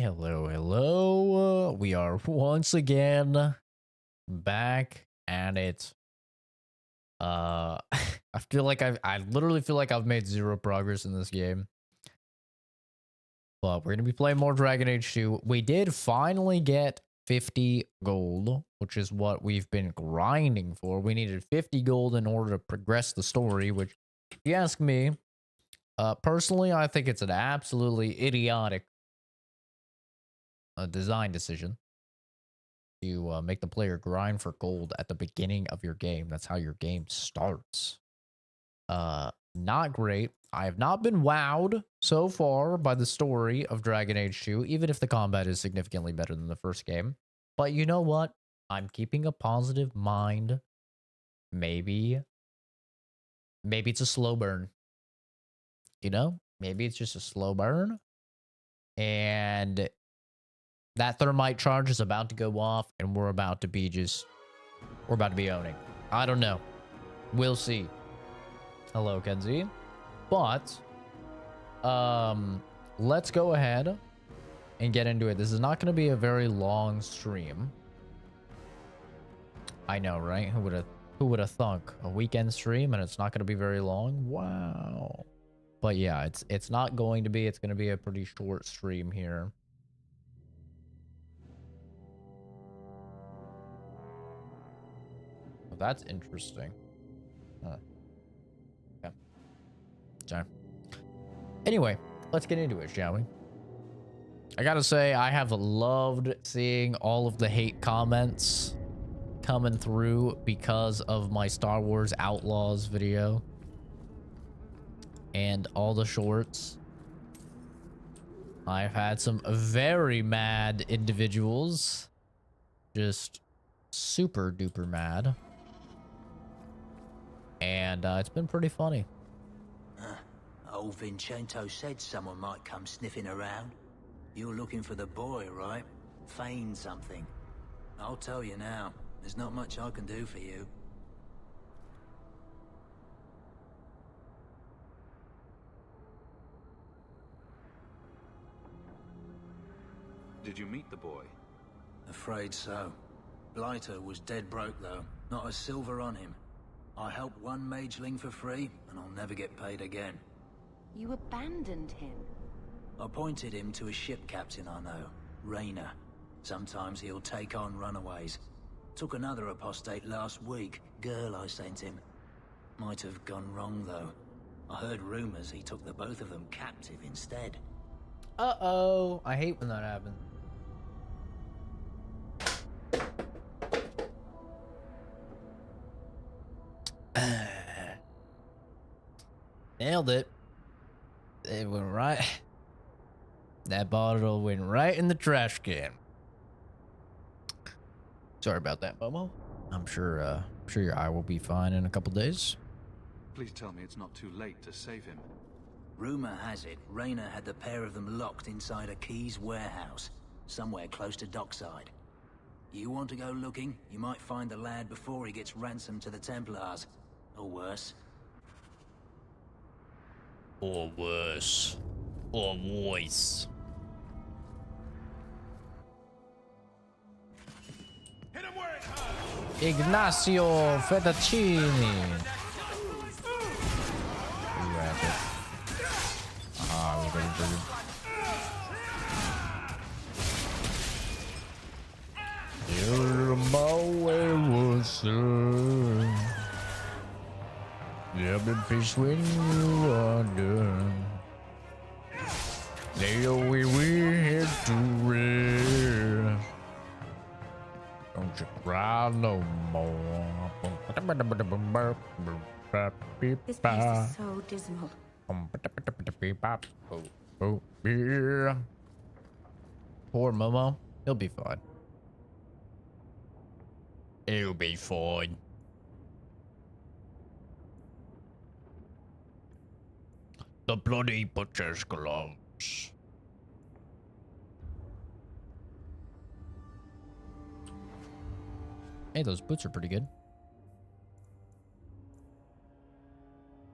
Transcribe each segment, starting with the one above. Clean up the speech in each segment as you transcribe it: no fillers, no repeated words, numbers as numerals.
Hello, hello. We are once again back at it. I feel like I literally feel like I've made zero progress in this game. But we're gonna be playing more Dragon Age 2. We did finally get 50 gold, which is what we've been grinding for. We needed 50 gold in order to progress the story, which, if you ask me, personally, I think it's an absolutely idiotic design decision to make the player grind for gold at the beginning of your game. That's how your game starts. Not great. I have not been wowed so far by the story of Dragon Age 2, even if the combat is significantly better than the first game. But you know what? I'm keeping a positive mind. Maybe it's a slow burn. You know? Maybe it's just a slow burn. And that thermite charge is about to go off, and we're about to be owning. I don't know. We'll see. Hello, Kenzie. But, let's go ahead and get into it. This is not going to be a very long stream. I know, right? Who would have thunk? A weekend stream, and it's not going to be very long? Wow. But yeah, it's not going to be. It's going to be a pretty short stream here. Well, that's interesting. Huh. Okay. Sorry. Anyway, let's get into it, shall we? I gotta say, I have loved seeing all of the hate comments coming through because of my Star Wars Outlaws video and all the shorts. I've had some very mad individuals, just super duper mad, and it's been pretty funny. Old Vincento said someone might come sniffing around. You're looking for the boy, right? Feign something. I'll tell you now, there's not much I can do for you. Did you meet the boy? Afraid so. Blighter was dead broke though, not a silver on him. I helped one mageling for free, and I'll never get paid again. You abandoned him? I pointed him to a ship captain I know, Rayner. Sometimes he'll take on runaways. Took another apostate last week, girl I sent him. Might have gone wrong though. I heard rumors he took the both of them captive instead. Uh-oh. I hate when that happens. Nailed it. It went right. That bottle went right in the trash can. Sorry about that, Momo. I'm sure your eye will be fine in a couple days. Please tell me it's not too late to save him. Rumor has it, Rayner had the pair of them locked inside a Keys warehouse, somewhere close to dockside. You want to go looking? You might find the lad before he gets ransomed to the Templars. Or worse. Or worse. Or worse. Hit him where it hurts! Ignacio Fettuccini. You're my son. There'll be peace when you are done. There we head to rest. Don't you cry no more. This place is so dismal. Poor Momo. He'll be fine. He'll be fine. The bloody butcher's gloves. Hey, those boots are pretty good.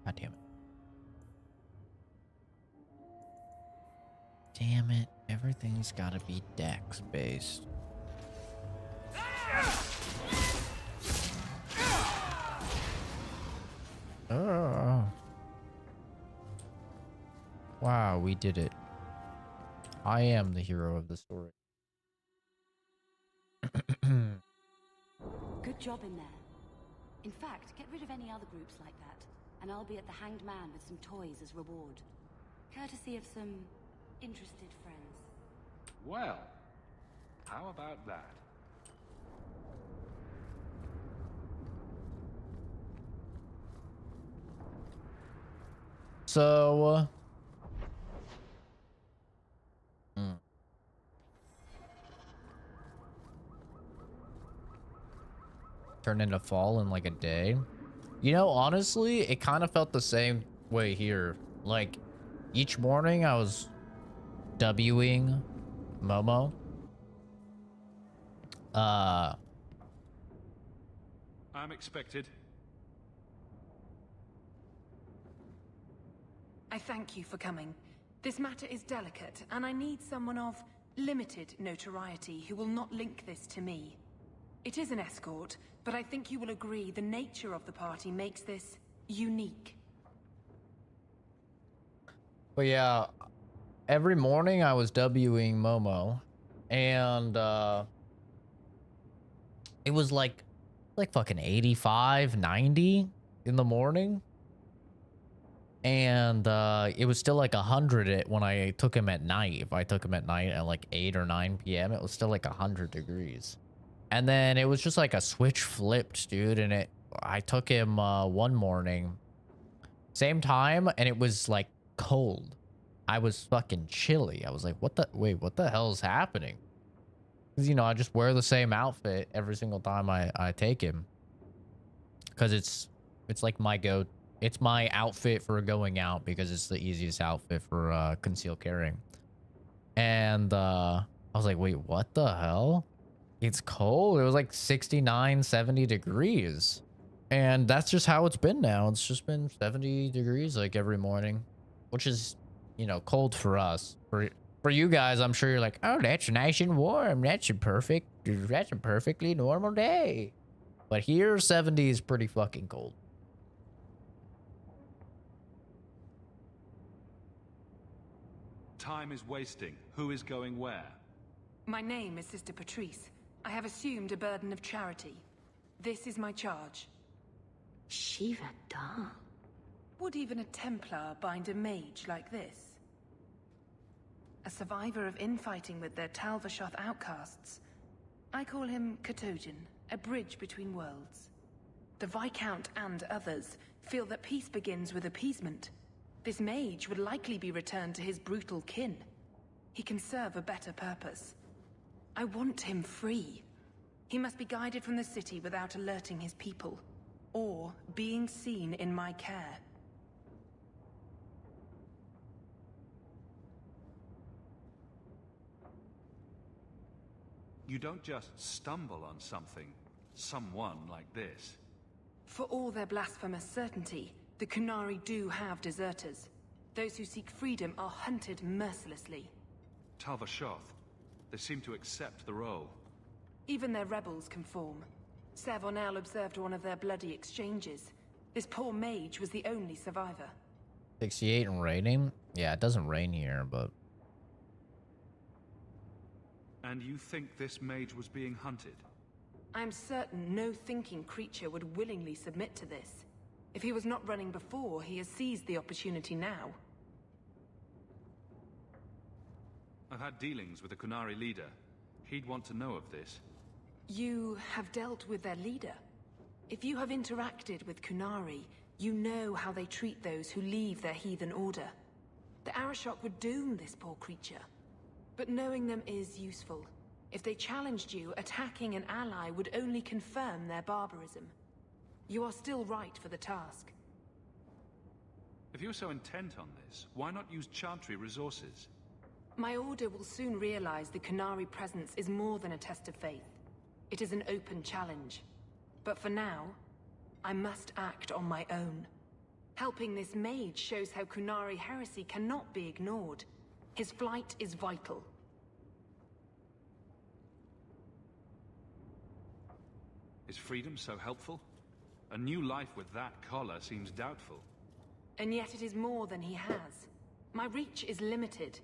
God damn it. Damn it. Everything's everything's gotta be dex based. Oh. Wow, we did it. I am the hero of the story. Good job in there. In fact, get rid of any other groups like that, and I'll be at the Hanged Man with some toys as reward. Courtesy of some interested friends. Well, how about that? So, turn into fall in like a day. You know, honestly, it kind of felt the same way here. Like, each morning I was Wing Momo. I'm expected. I thank you for coming. This matter is delicate, and I need someone of limited notoriety who will not link this to me. It is an escort, but I think you will agree the nature of the party makes this unique. But yeah, every morning I was Wing Momo, and it was like fucking 85, 90 in the morning. And it was still like 100 when I took him at night. If I took him at night at like 8 or 9 p.m., it was still like 100 degrees. And then it was just like a switch flipped, dude. And I took him one morning, same time, and it was like cold. I was fucking chilly. I was like, what the hell is happening? Because, you know, I just wear the same outfit every single time I take him. Because it's like it's my outfit for going out, because it's the easiest outfit for concealed carrying. And I was like, wait, what the hell? It's cold. It was like 69, 70 degrees. And that's just how it's been now. It's just been 70 degrees like every morning, which is, you know, cold for us. For you guys, I'm sure you're like, oh, that's nice and warm. That's a perfectly normal day. But here, 70 is pretty fucking cold. Time is wasting. Who is going where? My name is Sister Patrice. I have assumed a burden of charity. This is my charge. Shiva Da. Would even a Templar bind a mage like this? A survivor of infighting with their Talvashoth outcasts. I call him Katojan, a bridge between worlds. The Viscount and others feel that peace begins with appeasement. This mage would likely be returned to his brutal kin. He can serve a better purpose. I want him free. He must be guided from the city without alerting his people, or being seen in my care. You don't just stumble on someone like this. For all their blasphemous certainty, the Kunari do have deserters. Those who seek freedom are hunted mercilessly. Talvashoth, they seem to accept the role. Even their rebels conform. Savonel observed one of their bloody exchanges. This poor mage was the only survivor. 68 and raining? Yeah, it doesn't rain here, but... And you think this mage was being hunted? I'm certain no thinking creature would willingly submit to this. If he was not running before, he has seized the opportunity now. I've had dealings with the Kunari leader. He'd want to know of this. You have dealt with their leader. If you have interacted with Kunari, you know how they treat those who leave their heathen order. The Arashok would doom this poor creature. But knowing them is useful. If they challenged you, attacking an ally would only confirm their barbarism. You are still right for the task. If you're so intent on this, why not use Chantry resources? My order will soon realize the Kunari presence is more than a test of faith. It is an open challenge. But for now, I must act on my own. Helping this mage shows how Kunari heresy cannot be ignored. His flight is vital. Is freedom so helpful? A new life with that collar seems doubtful. And yet it is more than he has. My reach is limited.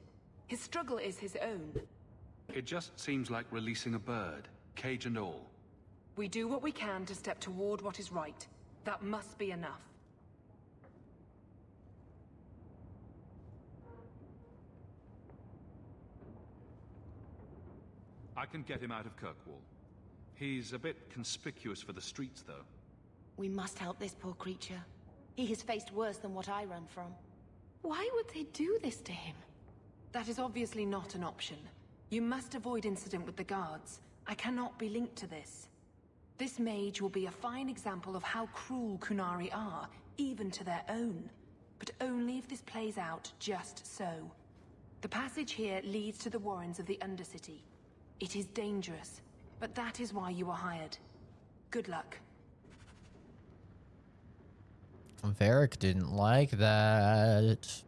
His struggle is his own. It just seems like releasing a bird, cage and all. We do what we can to step toward what is right. That must be enough. I can get him out of Kirkwall. He's a bit conspicuous for the streets, though. We must help this poor creature. He has faced worse than what I run from. Why would they do this to him? That is obviously not an option. You must avoid incident with the guards. I cannot be linked to this. This mage will be a fine example of how cruel Kunari are, even to their own. But only if this plays out just so. The passage here leads to the warrens of the Undercity. It is dangerous, but that is why you were hired. Good luck. Varric didn't like that.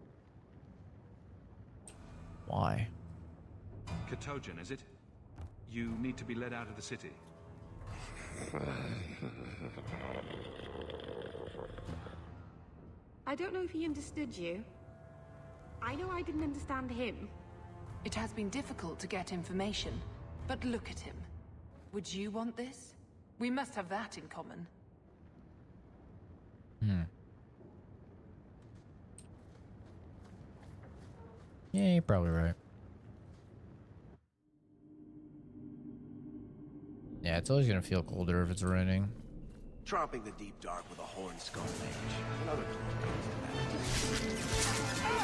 Why? Katojan, is it? You need to be led out of the city. I don't know if he understood you. I know I didn't understand him. It has been difficult to get information, but look at him. Would you want this? We must have that in common. Yeah, you're probably right. Yeah, it's always gonna feel colder if it's raining. Tromping the deep dark with a horn skull mage. Another clue comes to that.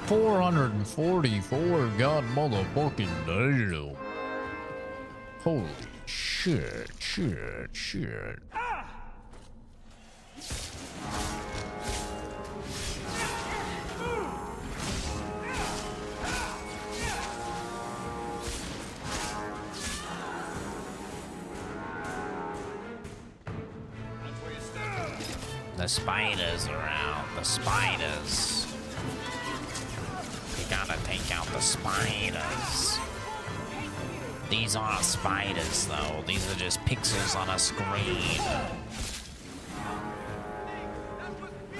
444 god motherfucking damn. Holy shit. The spiders are out. The spiders. You gotta take out the spiders. These aren't spiders, though. These are just pixels on a screen.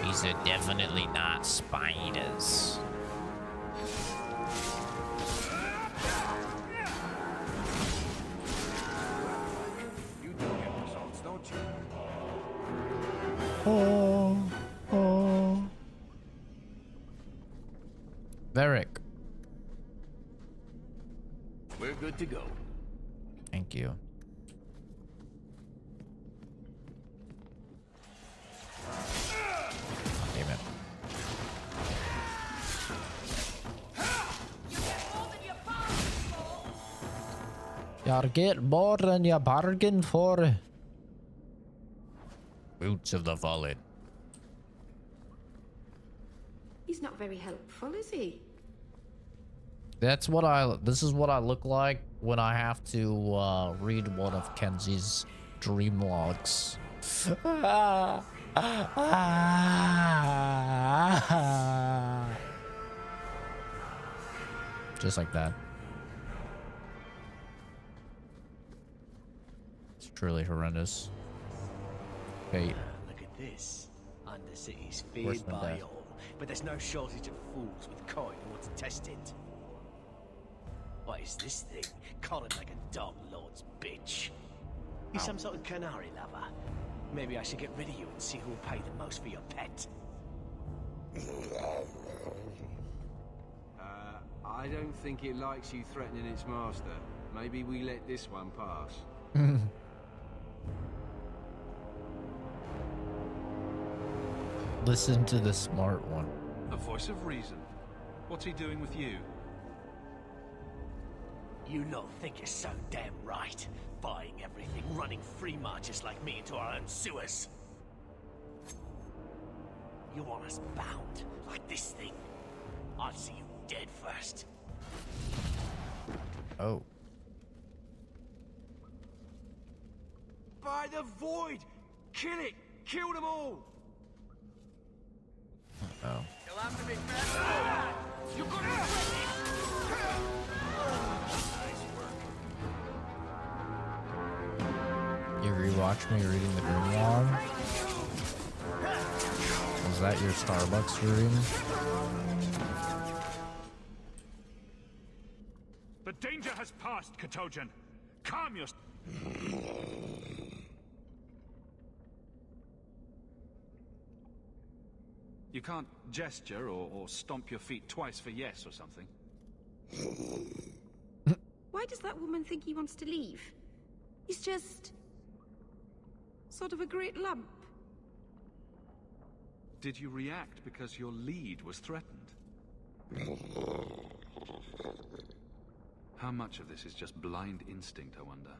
These are definitely not spiders. You do get results, don't you? Varric. We're good to go. Thank you. Damn it. You get more than you bargained for. Boots of the Fallen. He's not very helpful, is he? This is what I look like when I have to read one of Kenzie's dream logs. Just like that. It's truly horrendous. Okay. Look at this. Undercity's Worse feared than by death. all, but there's no shortage of fools with coin who want to test it. What is this thing? Collared like a dog lord's bitch. You some sort of canary lover? Maybe I should get rid of you and see who'll pay the most for your pet. I don't think it likes you threatening its master. Maybe we let this one pass. Listen to the smart one. A voice of reason. What's he doing with you? You lot think you're so damn right. Buying everything, running free marchers like me into our own sewers. You want us bound, like this thing? I'll see you dead first. Oh. By the void! Kill it! Kill them all! Oh. You'll have to be fast. You watch me reading the dream log? Was that your Starbucks dream? The danger has passed, Katojan. Calm your... You can't gesture or stomp your feet twice for yes or something. Why does that woman think he wants to leave? He's just... sort of a great lump. Did you react because your lead was threatened? How much of this is just blind instinct, I wonder?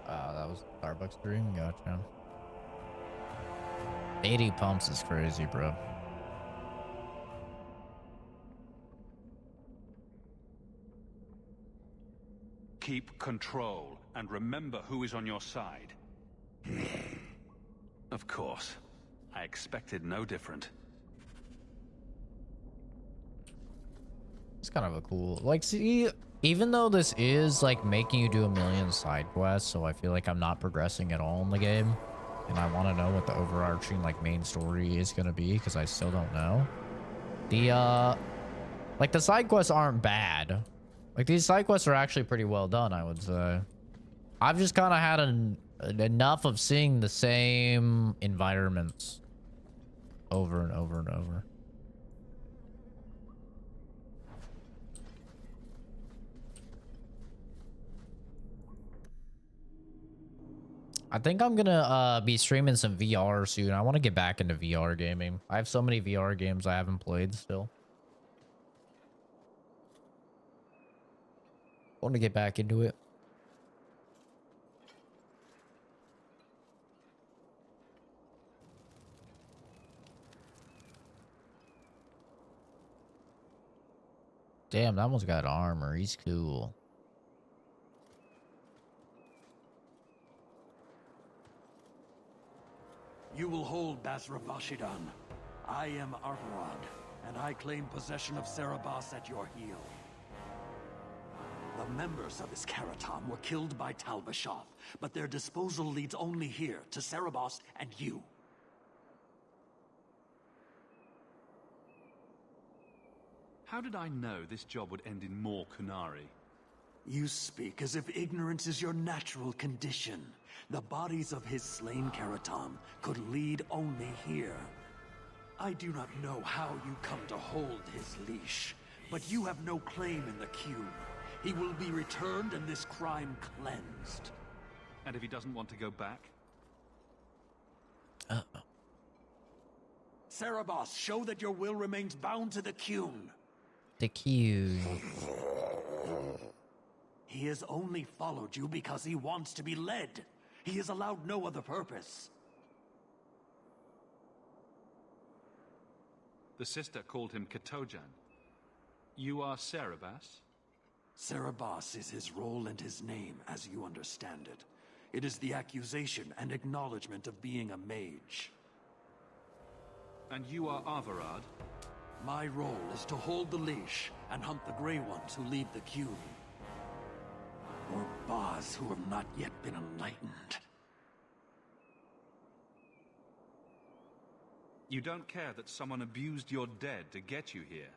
That was Starbucks dream? Gotcha. 80 pumps is crazy, bro. Keep control and remember who is on your side. Of course. I expected no different. It's kind of a cool, like, see, even though this is like making you do a million side quests, so I feel like I'm not progressing at all in the game, and I want to know what the overarching like main story is going to be, because I still don't know. The like the side quests aren't bad. Like, these side quests are actually pretty well done, I would say. I've just kind of had enough of seeing the same environments over and over and over. I think I'm gonna be streaming some VR soon. I want to get back into VR gaming. I have so many VR games I haven't played still. Want to get back into it. Damn, that one's got armor. He's cool. You will hold Basra Vashidan. I am Arvarad, and I claim possession of Serabas at your heel. The members of Iskaratam were killed by Talbashov, but their disposal leads only here, to Serabas and you. How did I know this job would end in more Kunari? You speak as if ignorance is your natural condition. The bodies of his slain Karatam could lead only here. I do not know how you come to hold his leash, but you have no claim in the cube. He will be returned and this crime cleansed. And if he doesn't want to go back? Uh-oh. Serabas, show that your will remains bound to the Qun. The Q. He has only followed you because he wants to be led. He has allowed no other purpose. The sister called him Katojan. You are Serabas? Serabas is his role and his name, as you understand it. It is the accusation and acknowledgement of being a mage. And you are Arvarad? My role is to hold the leash and hunt the Grey Ones who lead the Qun. Or Baz who have not yet been enlightened. You don't care that someone abused your dead to get you here?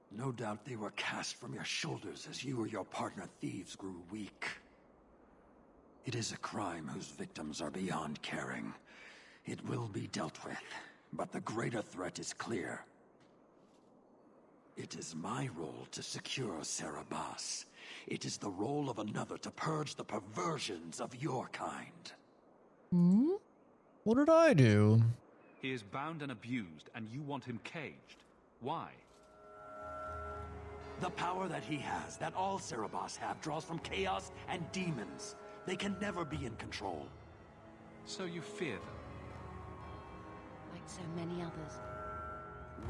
No doubt they were cast from your shoulders as you or your partner thieves grew weak. It is a crime whose victims are beyond caring. It will be dealt with, but the greater threat is clear. It is my role to secure Serabas. It is the role of another to purge the perversions of your kind. Hmm? What did I do? He is bound and abused, and you want him caged. Why? The power that he has, that all Serabas have, draws from chaos and demons. They can never be in control. So you fear them? Like so many others.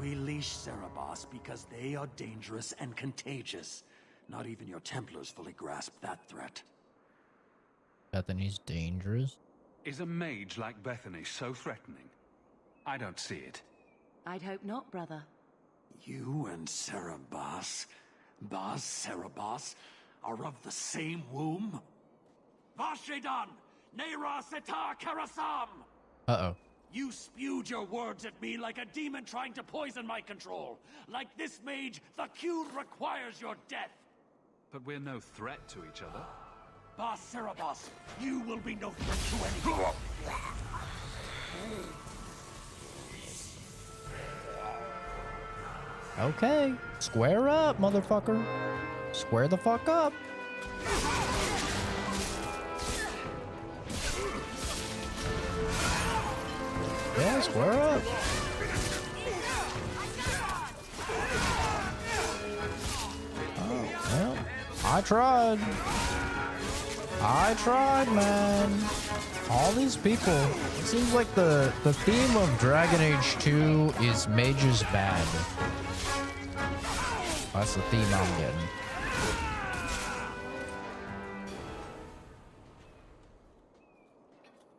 We leash Serabas because they are dangerous and contagious. Not even your Templars fully grasp that threat. Bethany's dangerous? Is a mage like Bethany so threatening? I don't see it. I'd hope not, brother. You and Serabas? Baz Serabas? are of the same womb? Vashedan, Nera Setar Karasam! Uh-oh. You spewed your words at me like a demon trying to poison my control. Like this mage, the Qun requires your death. But we're no threat to each other. Bas Cerebos, you will be no threat to anyone. Okay. Square up, motherfucker. Square the fuck up. Yeah, square up. Oh, well, I tried. I tried, man. All these people. It seems like the theme of Dragon Age 2 is mages bad. That's the theme I'm getting.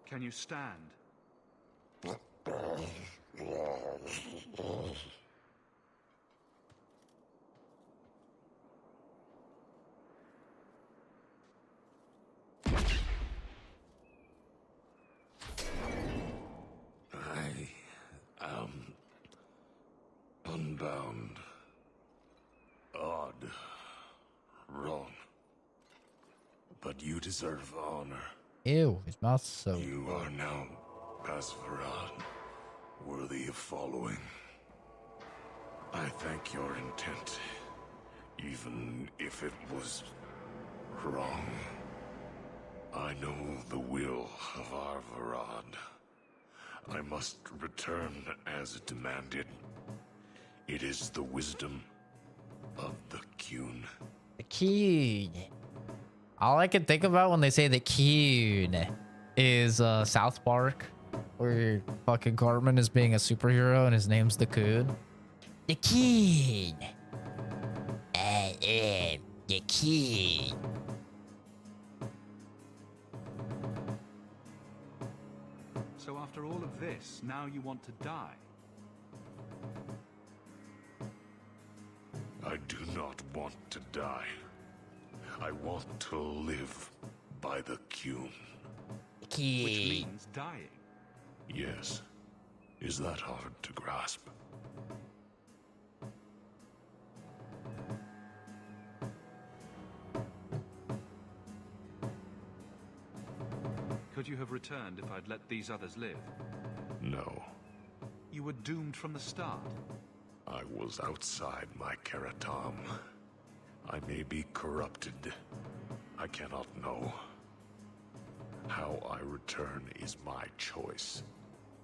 Can you stand? I am unbound. Odd. Wrong. But you deserve honor. Ew, his mouth's so... You are now Pasvaran, worthy of following. I thank your intent, even if it was wrong. I know the will of our Varad. I must return as demanded. It is the wisdom of the Qun. The Qun. All I can think about when they say the Qun is South Park, where fucking Cartman is being a superhero and his name's the Qun. The Qun. I am the Qun. So after all of this, now you want to die? I do not want to die. I want to live by the Qun. Which means dying. Yes. Is that hard to grasp? Could you have returned if I'd let these others live? No. You were doomed from the start. I was outside my Keratam. I may be corrupted. I cannot know. How I return is my choice.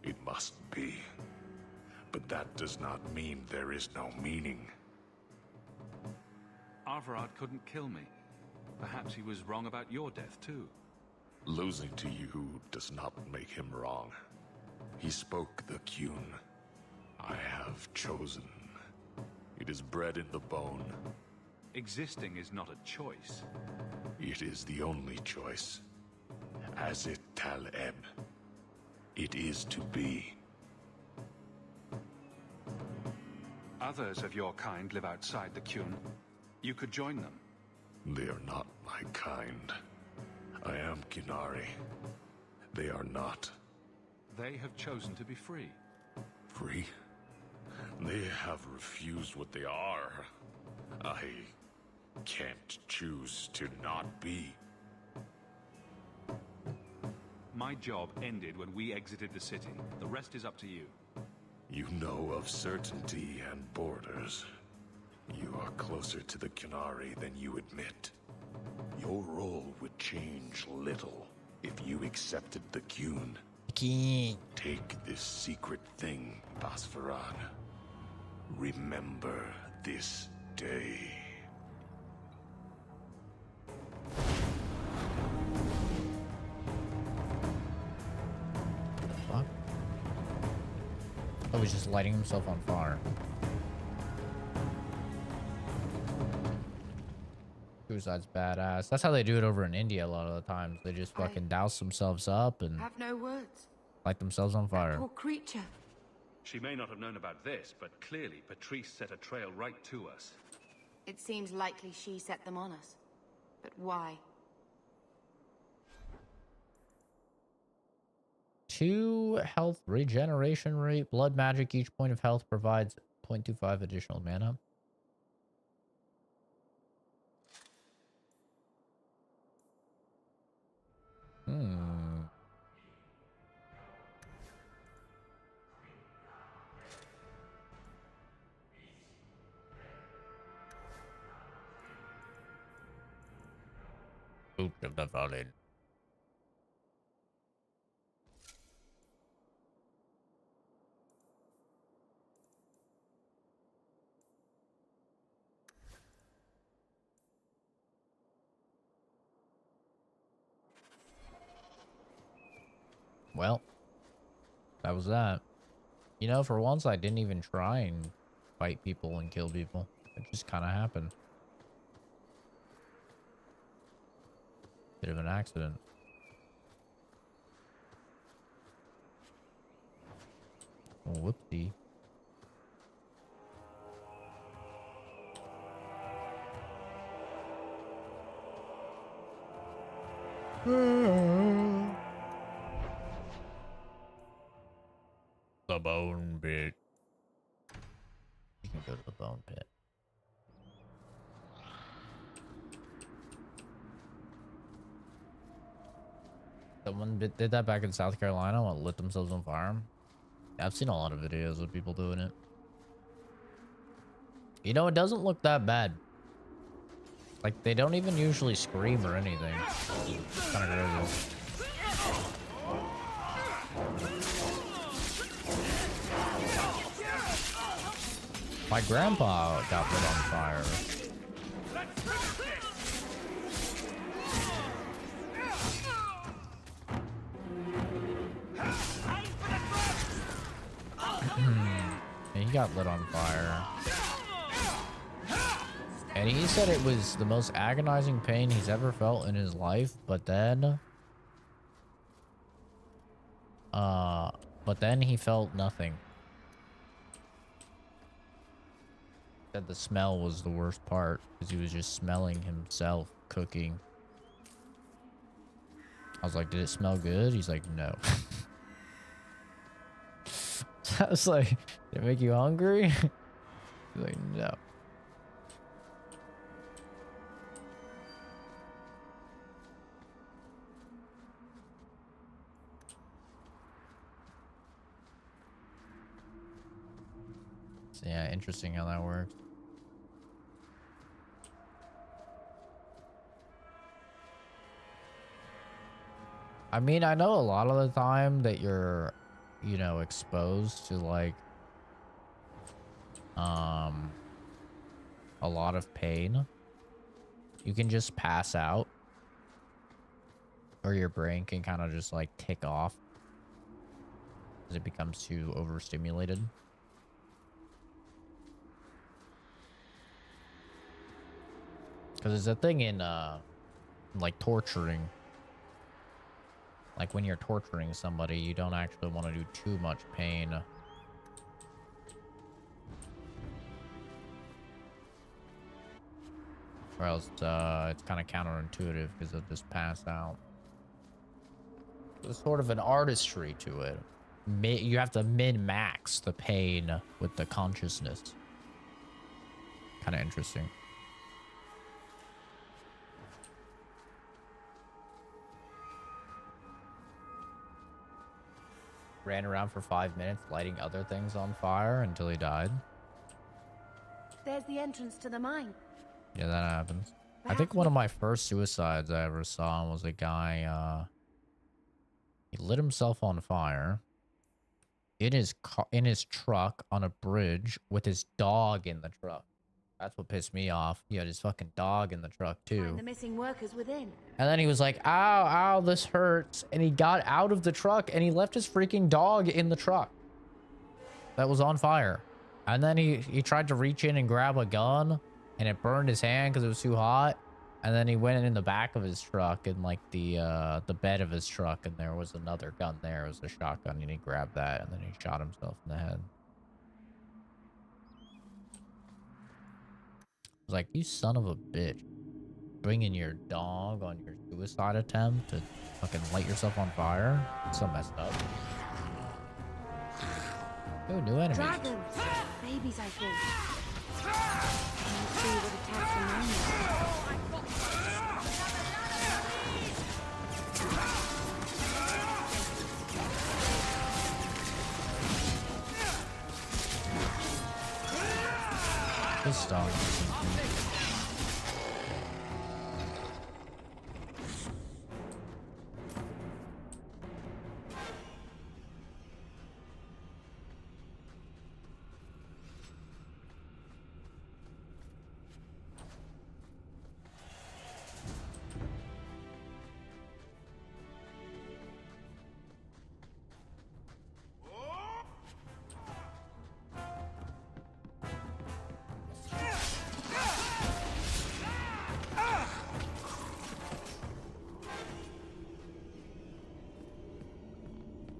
It must be. But that does not mean there is no meaning. Arvarad couldn't kill me. Perhaps he was wrong about your death, too. Losing to you does not make him wrong. He spoke the Qun. I have chosen. It is bred in the bone. Existing is not a choice. It is the only choice. As it Taleb. It is to be. Others of your kind live outside the Qun. You could join them. They are not my kind. I am Qunari. They are not. They have chosen to be free. Free? They have refused what they are. I can't choose to not be. My job ended when we exited the city. The rest is up to you. You know of certainty and borders. You are closer to the Qunari than you admit. Your role would change little if you accepted the Qun. Take this secret thing, Pasvaran. Remember this day. Fuck. Oh, he's just lighting himself on fire. Suicide's badass. That's how they do it over in India a lot of the times. They just fucking douse themselves up and Have no words. light themselves on fire. Poor creature. She may not have known about this, but clearly Patrice set a trail right to us. It seems likely she set them on us. But why? 2 health regeneration rate. Blood magic. Each point of health provides 0.25 additional mana. Boot of the Fallen. Well, that was that. You know, for once, I didn't even try and fight people and kill people. It just kind of happened. Bit of an accident. Oh, whoopsie. The bone pit. You can go to the bone pit. Someone did that back in South Carolina and lit themselves on fire. I've seen a lot of videos of people doing it. You know, it doesn't look that bad. Like, they don't even usually scream or anything. It's kind of crazy. My grandpa got lit on fire. And he got lit on fire. And he said it was the most agonizing pain he's ever felt in his life, but then he felt nothing. Said the smell was the worst part because he was just smelling himself cooking. I was like, did it smell good? He's like, no. I was like, did it make you hungry? He's like, no. So yeah, interesting how that works. I mean, I know a lot of the time that you're, you know, exposed to like a lot of pain. You can just pass out, or your brain can kind of just like tick off as it becomes too overstimulated. Because it's a thing in like torturing. Like when you're torturing somebody, you don't actually want to do too much pain. Or else it's kind of counterintuitive because they'll just pass out. There's sort of an artistry to it. You have to min-max the pain with the consciousness. Kind of interesting. Ran around for 5 minutes lighting other things on fire until he died. There's the entrance to the mine. Yeah, that happens. I think one of my first suicides I ever saw was a guy, he lit himself on fire in his truck on a bridge with his dog in the truck. That's what pissed me off. He had his fucking dog in the truck too. Find the missing workers within. And then he was like, ow, ow, this hurts. And he got out of the truck and he left his freaking dog in the truck that was on fire. And then he tried to reach in and grab a gun and it burned his hand because it was too hot. And then he went in the back of his truck and like the bed of his truck, and there was another gun there. It was a shotgun, and he grabbed that and then he shot himself in the head. I was like, you son of a bitch. bringing your dog on your suicide attempt to fucking light yourself on fire? It's so messed up. Oh, new enemy. Dragons! Babies, I think. Let's see what attacks the This dog.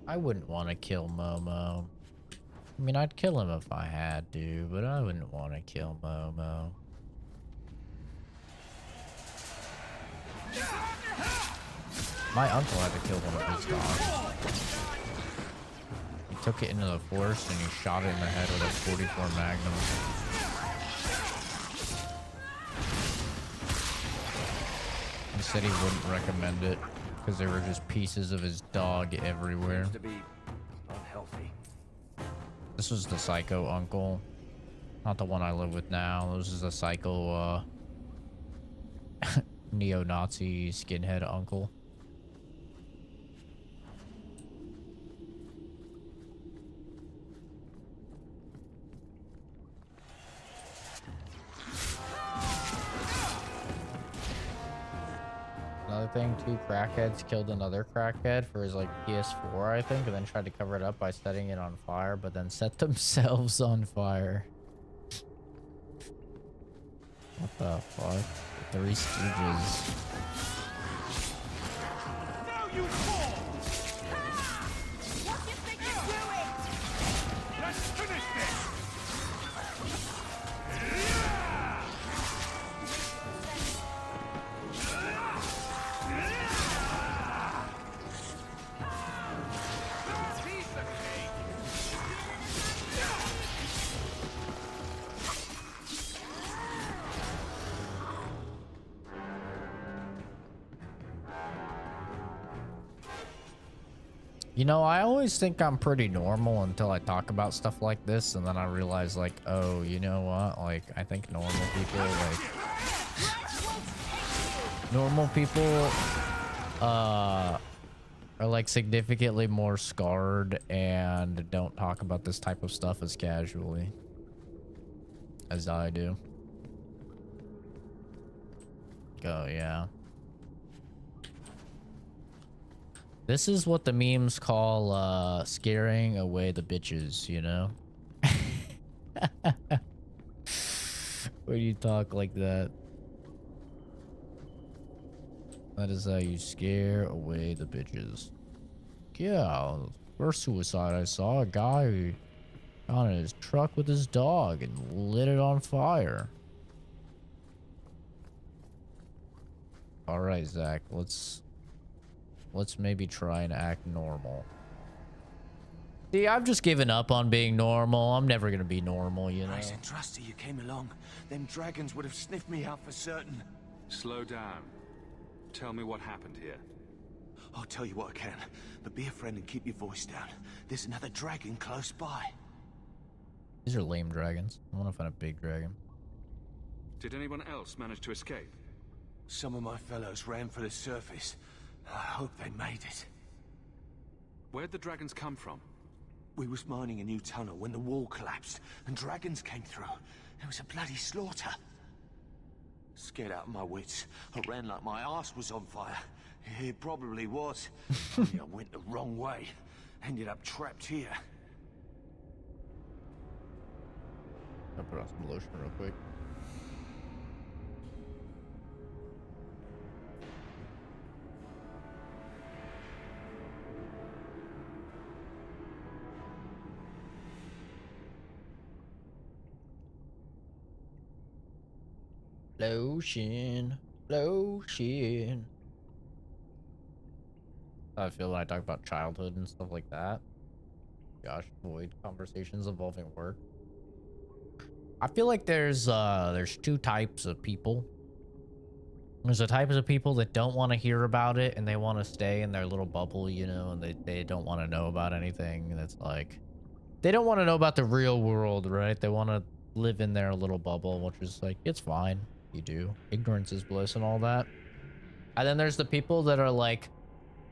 I wouldn't want to kill Momo. I mean, I'd kill him if I had to, but I wouldn't want to kill Momo. My uncle had to kill one of his dogs. He took it into the forest and he shot it in the head with a 44 Magnum. He said he wouldn't recommend it because there were just pieces of his dog everywhere. To be unhealthy. This was the psycho uncle, not the one I live with now. This is a psycho neo-Nazi skinhead uncle. Another thing, 2 crackheads killed another crackhead for his like PS4, I think, and then tried to cover it up by setting it on fire, but then set themselves on fire. What the fuck? 3 Stooges. Now you fall! What do you think you're doing? Let's finish this! You know, I always think I'm pretty normal until I talk about stuff like this, and then I realize, like, oh, you know what? Like, I think normal people, are, like, significantly more scarred and don't talk about this type of stuff as casually as I do. Oh, yeah. This is what the memes call scaring away the bitches, you know? When you talk like that. That is how you scare away the bitches. Yeah, first suicide I saw, a guy who got in his truck with his dog and lit it on fire. Alright, Zach, let's maybe try and act normal. See, I've just given up on being normal. I'm never gonna be normal, you know? Nice and trusty you came along. Them dragons would have sniffed me out for certain. Slow down. Tell me what happened here. I'll tell you what I can, but be a friend and keep your voice down. There's another dragon close by. These are lame dragons. I want to find a big dragon. Did anyone else manage to escape? Some of my fellows ran for the surface. I hope they made it. Where'd the dragons come from? We was mining a new tunnel when the wall collapsed, and dragons came through. There was a bloody slaughter. Scared out of my wits, I ran like my arse was on fire. It probably was. Only I went the wrong way. Ended up trapped here. I'll put on some lotion real quick. Lotion. Lotion. I feel when I talk about childhood and stuff like that. Gosh, avoid conversations involving work. I feel like there's two types of people. There's the types of people that don't want to hear about it and they want to stay in their little bubble, you know, and they don't want to know about anything. And it's like they don't want to know about the real world, right? They want to live in their little bubble, which is like, it's fine. You do. Ignorance is bliss and all that. And then there's the people that are like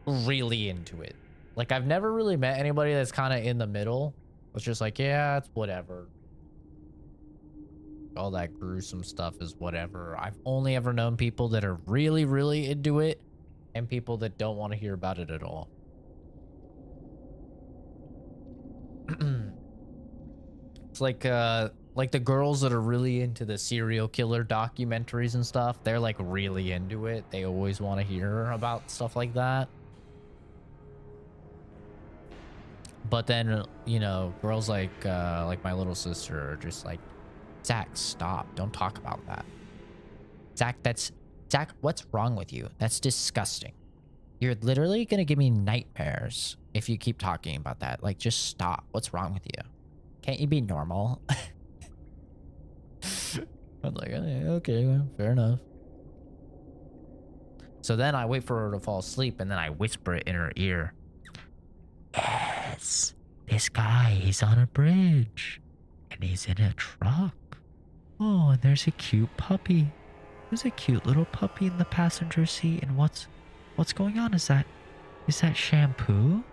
really into it. Like I've never really met anybody that's kind of in the middle. It's just like, yeah, it's whatever. All that gruesome stuff is whatever. I've only ever known people that are really, really into it and people that don't want to hear about it at all. It's like the girls that are really into the serial killer documentaries and stuff. They're like really into it. They always want to hear about stuff like that. But then, you know, girls like my little sister are just like, Zach, stop. Don't talk about that. Zach, what's wrong with you? That's disgusting. You're literally going to give me nightmares if you keep talking about that. Like, just stop. What's wrong with you? Can't you be normal? I'm like, okay, well, fair enough. So then I wait for her to fall asleep and then I whisper it in her ear. Yes, this guy, he's on a bridge and he's in a truck. Oh, and there's a cute puppy. There's a cute little puppy in the passenger seat. And what's going on? Is that shampoo?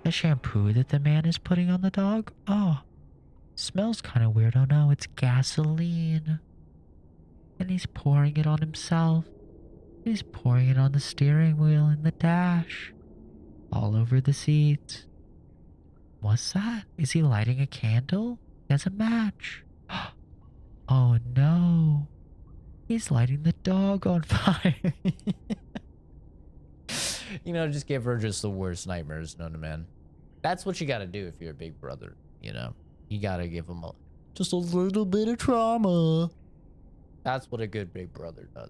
The shampoo that the man is putting on the dog? Oh, smells kind of weird. Oh no, it's gasoline. And he's pouring it on himself. He's pouring it on the steering wheel and the dash. All over the seats. What's that? Is he lighting a candle? He has a match. Oh no. He's lighting the dog on fire. You know, just give her just the worst nightmares known to man. That's what you gotta do if you're a big brother, you know? You gotta give him just a little bit of trauma. That's what a good big brother does.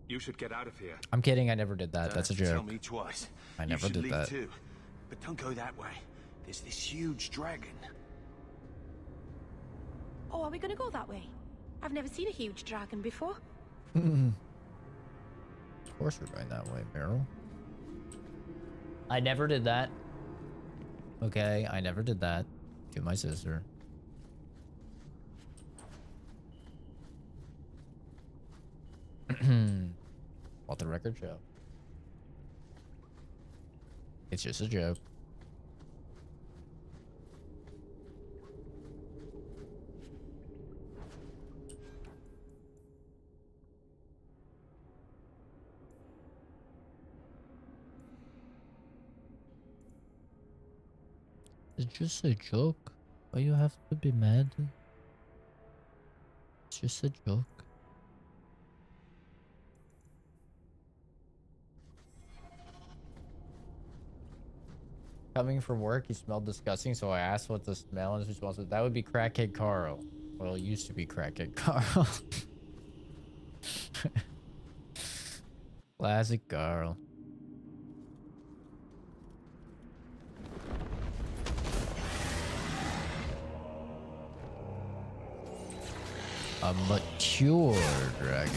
You should get out of here. I'm kidding, I never did that. That's a joke. Tell me twice. I never did that. Too. But don't go that way. There's this huge dragon. Oh, are we gonna go that way? I've never seen a huge dragon before. Of course we're going that way, Meryl. I never did that. Okay, I never did that to my sister. Let the record show. It's just a joke. It's just a joke. Why you have to be mad? It's just a joke. Coming from work, he smelled disgusting, so I asked what the smell is. Response was, that would be Crackhead Carl. Well, it used to be Crackhead Carl. Classic Carl. A mature dragon.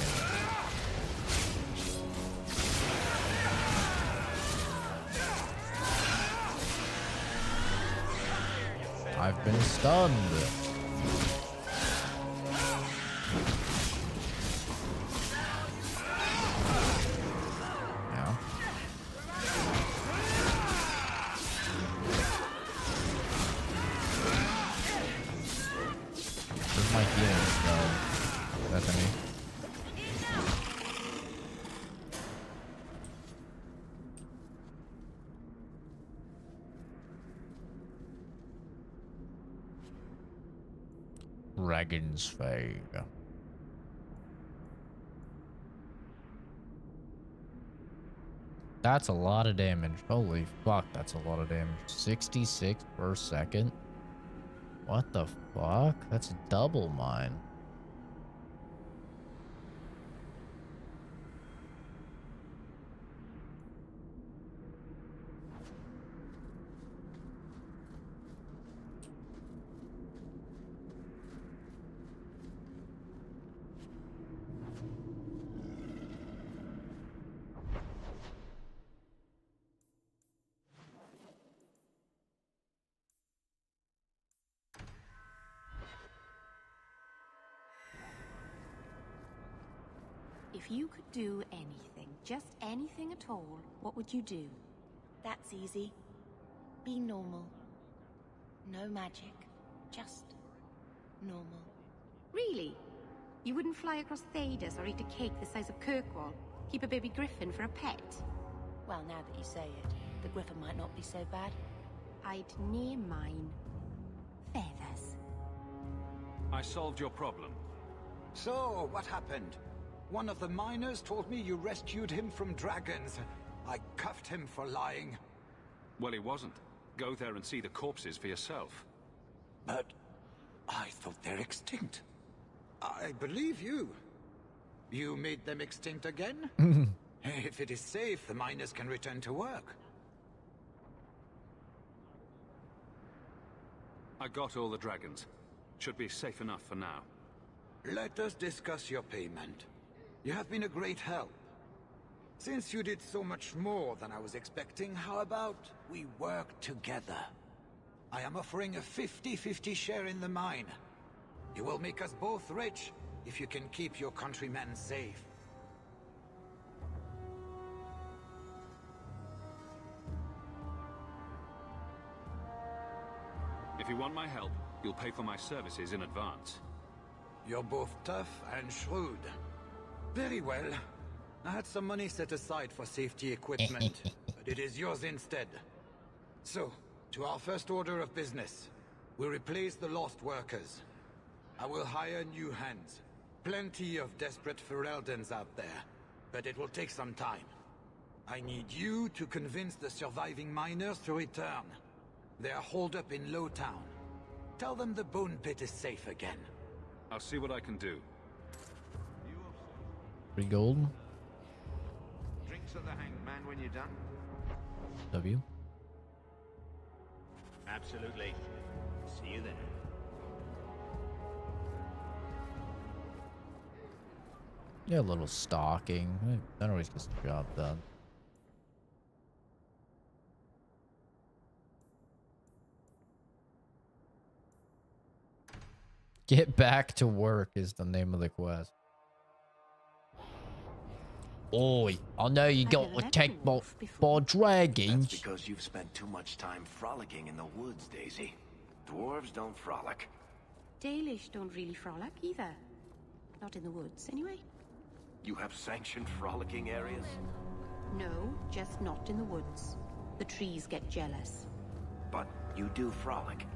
I've been stunned. Yeah. Where's my healing spell, Bethany? Dragon's Fang. That's a lot of damage. Holy fuck, that's a lot of damage. 66 per second. What the fuck? That's double mine. If you could do anything, just anything at all, what would you do? That's easy. Be normal. No magic. Just normal. Really? You wouldn't fly across Thedas or eat a cake the size of Kirkwall? Keep a baby griffin for a pet? Well, now that you say it, the griffin might not be so bad. I'd name mine Feathers. I solved your problem. So, what happened? One of the miners told me you rescued him from dragons. I cuffed him for lying. Well, he wasn't. Go there and see the corpses for yourself. But I thought they're extinct. I believe you. You made them extinct again? If it is safe, the miners can return to work. I got all the dragons. Should be safe enough for now. Let us discuss your payment. You have been a great help. Since you did so much more than I was expecting, how about we work together? I am offering a 50-50 share in the mine. You will make us both rich if you can keep your countrymen safe. If you want my help, you'll pay for my services in advance. You're both tough and shrewd. Very well. I had some money set aside for safety equipment, but it is yours instead. So, to our first order of business. We replace the lost workers. I will hire new hands. Plenty of desperate Fereldans out there, but it will take some time. I need you to convince the surviving miners to return. They are holed up in Lowtown. Tell them the Bone Pit is safe again. I'll see what I can do. 3 gold. Drinks at the Hanged Man when you're done. W. Absolutely. See you there. Yeah, a little stalking. That always gets the job done. Get back to work is the name of the quest. Oi, I know you got attacked by dragons. That's because you've spent too much time frolicking in the woods, Daisy. Dwarves don't frolic. Dalish don't really frolic either. Not in the woods, anyway. You have sanctioned frolicking areas? No, just not in the woods. The trees get jealous. But you do frolic.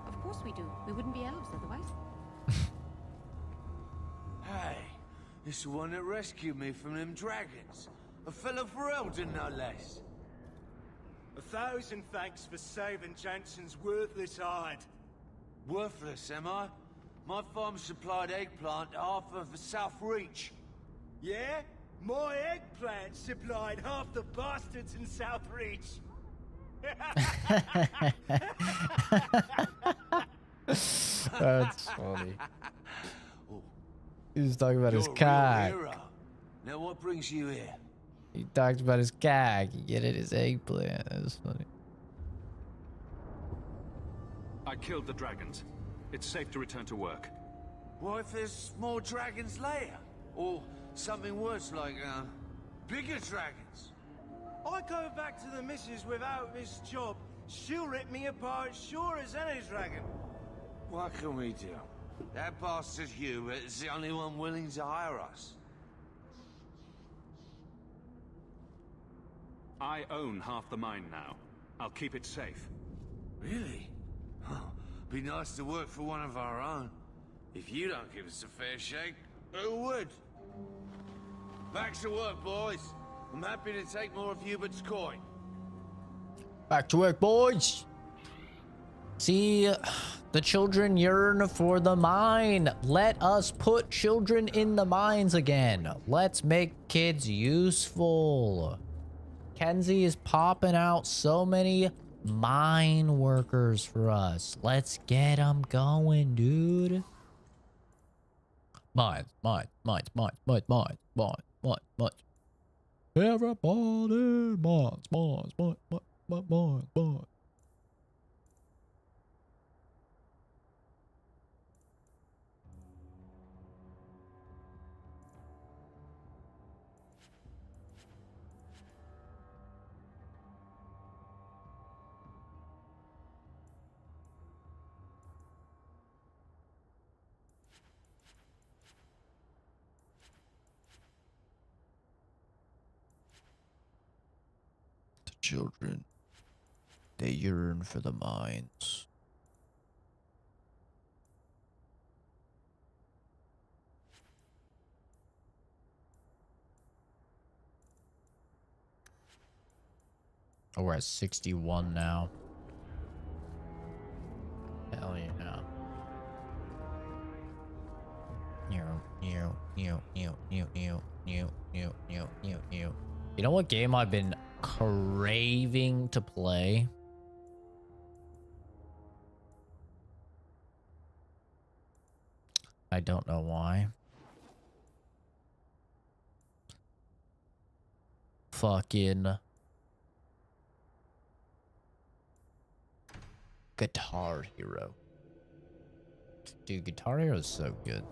Of course we do. We wouldn't be elves otherwise. Hey, it's the one that rescued me from them dragons. A fellow Ferelden, no less. 1,000 thanks for saving Jansen's worthless hide. Worthless, am I? My farm supplied eggplant to half of the South Reach. Yeah? My eggplant supplied half the bastards in South Reach. That's funny. He was talking about his cock. Now what brings you here? He talked about his cock. You get it, his eggplant. That's funny. I killed the dragons. It's safe to return to work. What if there's more dragons later? Or something worse like, bigger dragons? I go back to the missus without this job. She'll rip me apart sure as any dragon. What can we do? That bastard Hubert is the only one willing to hire us. I own half the mine now. I'll keep it safe. Really? Oh, be nice to work for one of our own. If you don't give us a fair shake, who would? Back to work, boys. I'm happy to take more of Hubert's coin. Back to work, boys. See, the children yearn for the mine. Let us put children in the mines again. Let's make kids useful. Kenzie is popping out so many mine workers for us. Let's get them going, dude. Mines, mines, mines, mines, mines, mines, mines, mines, mines. Everybody, mines, mines, mines, mines, mines, mines. children. They yearn for the mines. Oh, we're at 61 now. Hell yeah. You know what game I've been craving to play? I don't know why. Fucking Guitar Hero. Dude, Guitar Hero is so good.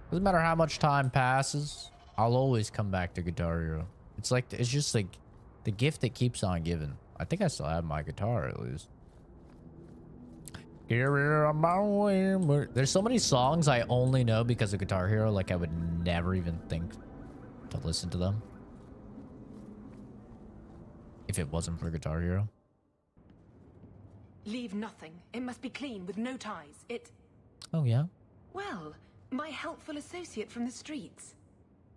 Doesn't matter how much time passes, I'll always come back to Guitar Hero. It's just like the gift that keeps on giving. I think I still have my guitar at least. There's so many songs I only know because of Guitar Hero, like I would never even think to listen to them if it wasn't for Guitar Hero. Leave nothing. It must be clean with no ties. Oh yeah? Well, my helpful associate from the streets.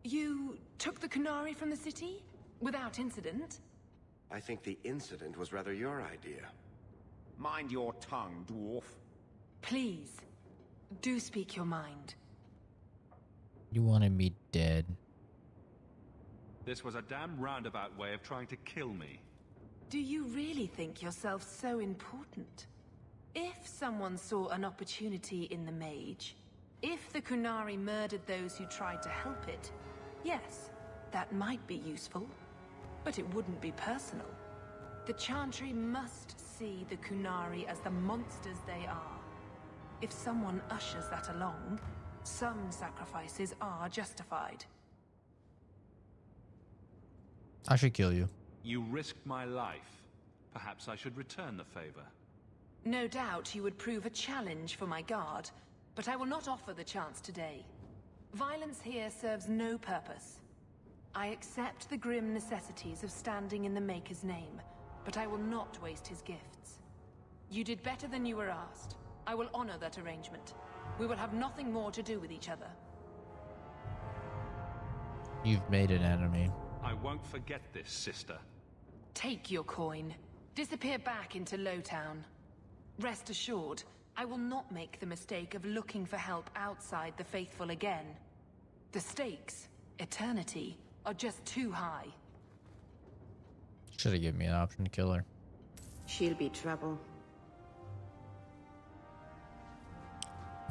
You took the Kunari from the city? Without incident? I think the incident was rather your idea. Mind your tongue, dwarf. Please, do speak your mind. You wanted me dead. This was a damn roundabout way of trying to kill me. Do you really think yourself so important? If someone saw an opportunity in the mage, if the Kunari murdered those who tried to help it, yes, that might be useful, but it wouldn't be personal. The Chantry must see the Kunari as the monsters they are. If someone ushers that along, some sacrifices are justified. I should kill you. You risked my life. Perhaps I should return the favor. No doubt you would prove a challenge for my guard, but I will not offer the chance today. Violence here serves no purpose. I accept the grim necessities of standing in the Maker's name, but I will not waste his gifts. You did better than you were asked. I will honor that arrangement. We will have nothing more to do with each other. You've made an enemy. I won't forget this, sister. Take your coin. Disappear back into Lowtown. Rest assured, I will not make the mistake of looking for help outside the faithful again. The stakes, eternity, are just too high. Should have given me an option to kill her. She'll be trouble.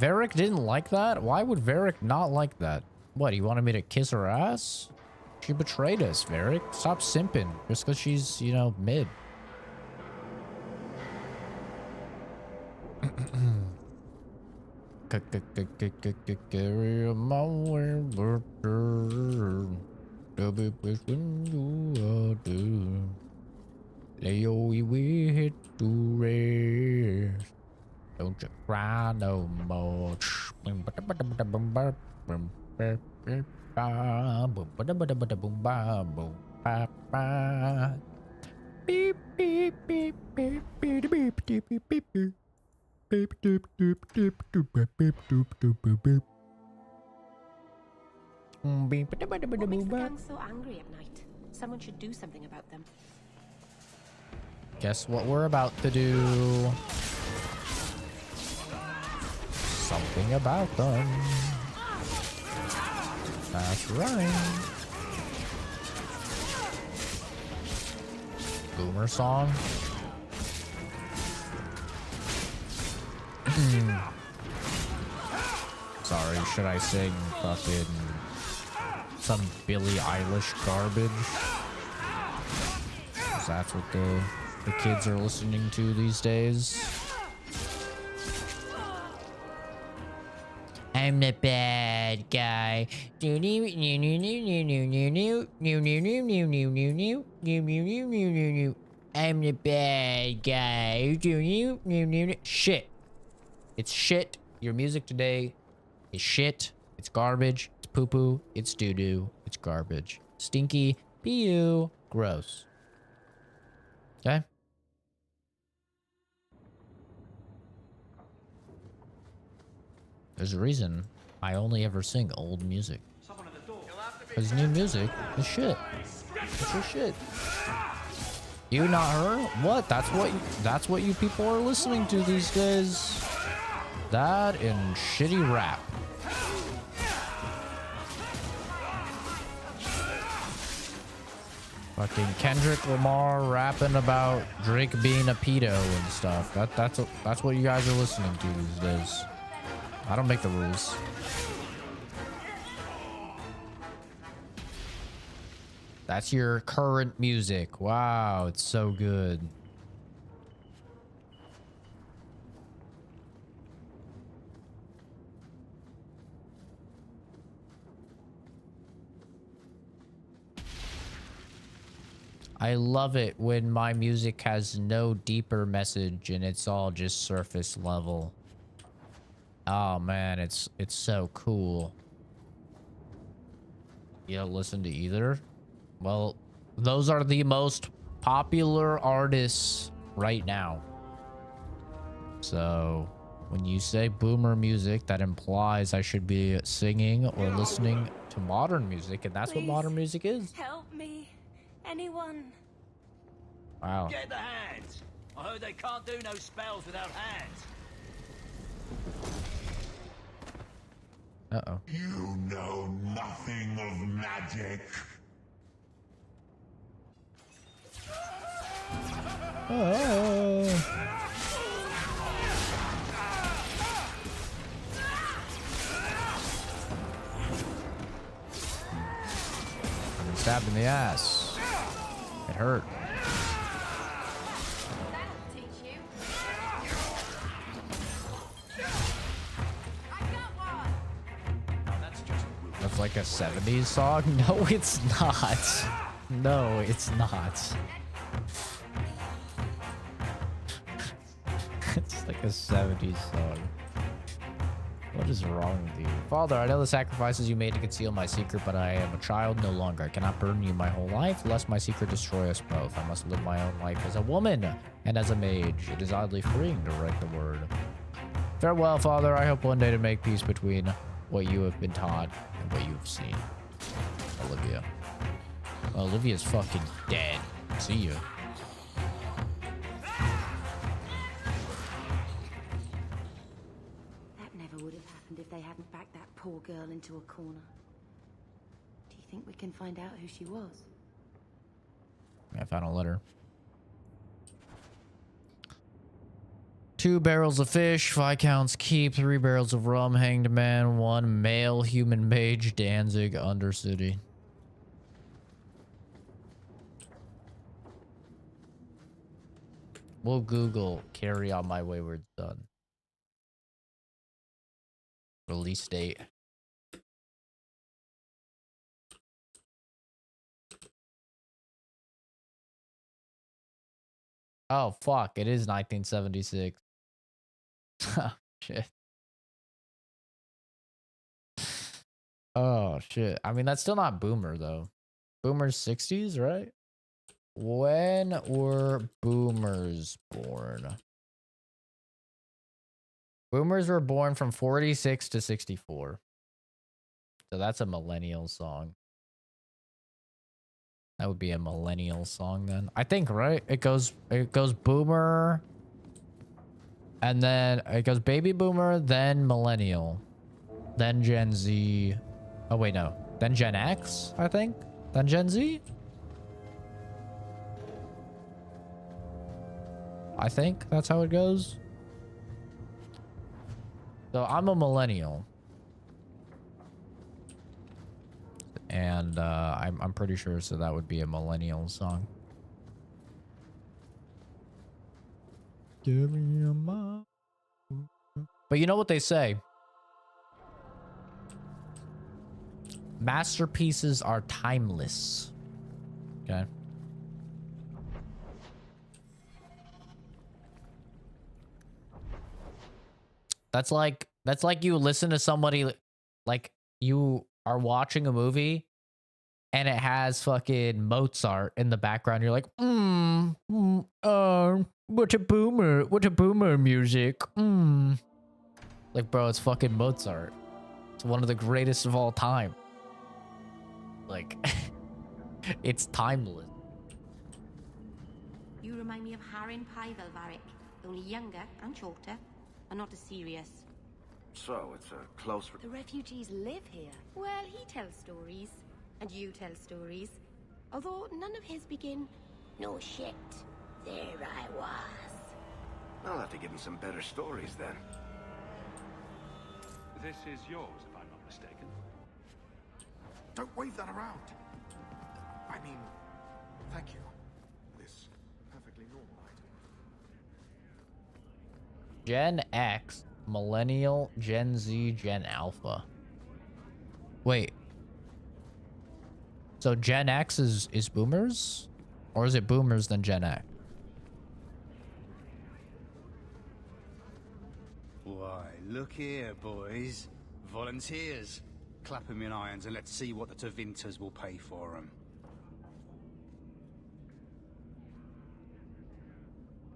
Varric didn't like that? Why would Varric not like that? What, he wanted me to kiss her ass? She betrayed us, Varric. Stop simping. Just because she's, you know, mid. Don't you cry no more. Beep beep beep beep beep beep beep beep beep beep beep doop doop doop doop beep beep doop doop beep beep. What makes the gang so angry at night? Someone should do something about them. Guess what we're about to do? Something about them. That's right. Boomer song. Sorry, should I sing fucking some Billie Eilish garbage? 'Cause that's what the kids are listening to these days. I'm the bad guy. I'm the bad guy. Shit. It's shit. Your music today is shit. It's garbage. It's poo-poo. It's doo-doo. It's garbage. Stinky. Pee-oo. Gross. Okay. There's a reason I only ever sing old music. Because new music is shit. It's just shit. You not heard? What? That's what you people are listening to these days. That and shitty rap. Fucking Kendrick Lamar rapping about Drake being a pedo and stuff. That's what you guys are listening to these days. I don't make the rules. That's your current music. Wow, it's so good. I love it when my music has no deeper message and it's all just surface level. Oh man, it's so cool. You don't listen to either? Well, those are the most popular artists right now. So when you say boomer music, that implies I should be singing or listening to modern music, and that's what modern music is. Help me. Anyone. Wow. Get the hands. I heard they can't do no spells without hands. Uh-oh. You know nothing of magic. Oh. I've been stabbed in the ass. It hurt. That's like a 70s song? No, it's not. No, it's not. It's like a 70s song. What is wrong with you? Father, I know the sacrifices you made to conceal my secret, but I am a child no longer. I cannot burden you my whole life, lest my secret destroy us both. I must live my own life as a woman and as a mage. It is oddly freeing to write the word. Farewell, Father. I hope one day to make peace between what you have been taught and what you have seen. Olivia. Olivia's fucking dead. See you. Would have happened if they hadn't backed that poor girl into a corner. Do you think we can find out who she was? I found a letter. 2 barrels of fish, Viscount's Keep, 3 barrels of rum, hanged man, 1 male human mage, Danzig, Undercity. We'll Google Carry On My Wayward Son. Release date. Oh, fuck. It is 1976. Shit. Oh, shit. I mean, that's still not Boomer, though. Boomer's 60s, right? When were Boomers born? Boomers were born from 46 to 64. So that's a millennial song. That would be a millennial song then. I think, right? It goes boomer. And then it goes baby boomer, then millennial. Then Gen Z. Oh wait, no. Then Gen X, I think. Then Gen Z. I think that's how it goes. So I'm a millennial. And I'm pretty sure so that would be a millennial song. Give me a mom. But you know what they say? Masterpieces are timeless. Okay. That's like you listen to somebody, like you are watching a movie and it has fucking Mozart in the background. You're like, what a boomer music. Like, bro, it's fucking Mozart. It's one of the greatest of all time. Like, it's timeless. You remind me of Harin Pyvelvarik, only younger and shorter, and not as serious. So, it's a close... The refugees live here. Well, he tells stories, and you tell stories. Although none of his begin, no shit, there I was. I'll have to give him some better stories then. This is yours, if I'm not mistaken. Don't wave that around. I mean, thank you. This perfectly normal item. Gen X, Millennial, Gen Z, Gen Alpha. Wait. So Gen X is boomers? Or is it boomers then Gen X? Why, look here, boys. Volunteers. Clap 'em in irons and let's see what the Tevinters will pay for 'em.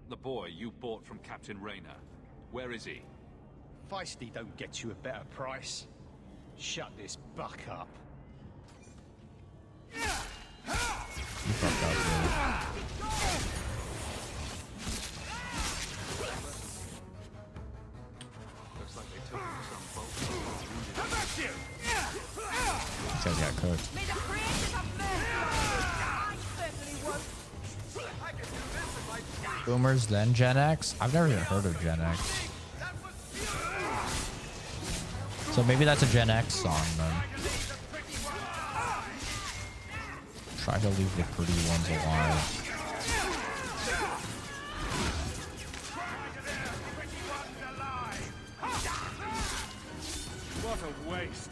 The boy you bought from Captain Rayner. Where is he? Feisty don't get you a better price. Shut this buck up. You fucked up, dude. Looks like they took him to some boat. How about you? This guy got cooked. Boomers then Gen X? I've never even heard of Gen X. So maybe that's a Gen X song then. Try to leave the pretty ones alive. What a waste.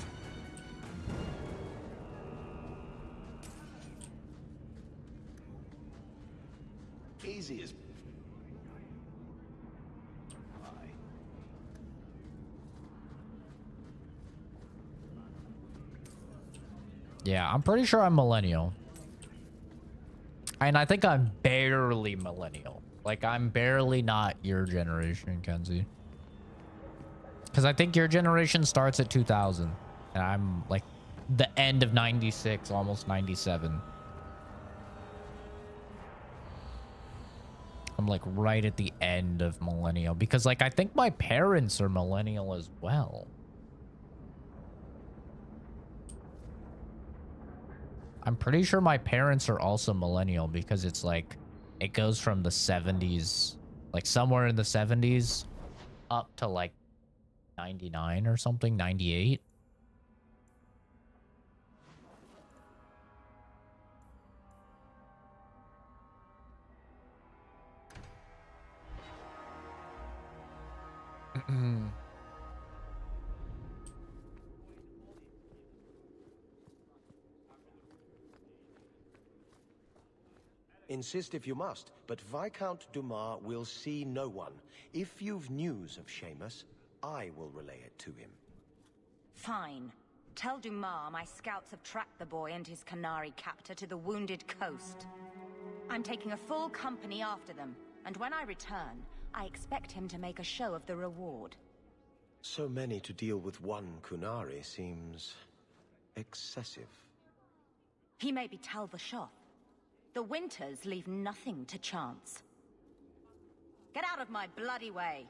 Easy as... Yeah, I'm pretty sure I'm millennial. And I think I'm barely millennial. Like, I'm barely not your generation, Kenzie. Because I think your generation starts at 2000. And I'm, like, the end of 96, almost 97. I'm, like, right at the end of millennial. Because, like, I think my parents are millennial as well. I'm pretty sure my parents are also millennial because it's like, it goes from the 70s, like somewhere in the 70s up to like 99 or something, 98. Insist if you must, but Viscount Dumas will see no one. If you've news of Seamus, I will relay it to him. Fine. Tell Dumas my scouts have tracked the boy and his Canary captor to the Wounded Coast. I'm taking a full company after them, and when I return, I expect him to make a show of the reward. So many to deal with one Kunari seems... excessive. He may be Talvashoth. The Winters leave nothing to chance. Get out of my bloody way!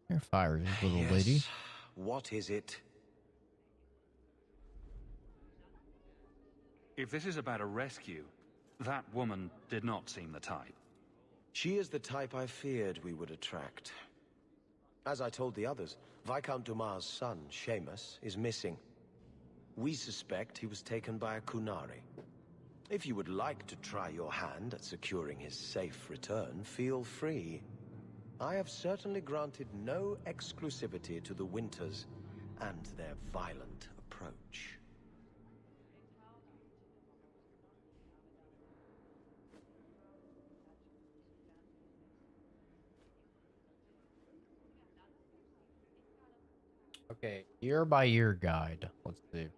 You're fired, little Yes. lady. What is it? If this is about a rescue, that woman did not seem the type. She is the type I feared we would attract. As I told the others, Viscount Dumas' son, Seamus, is missing. We suspect he was taken by a Kunari. If you would like to try your hand at securing his safe return, feel free. I have certainly granted no exclusivity to the Winters and their violent approach. Okay, year by year guide. Let's see.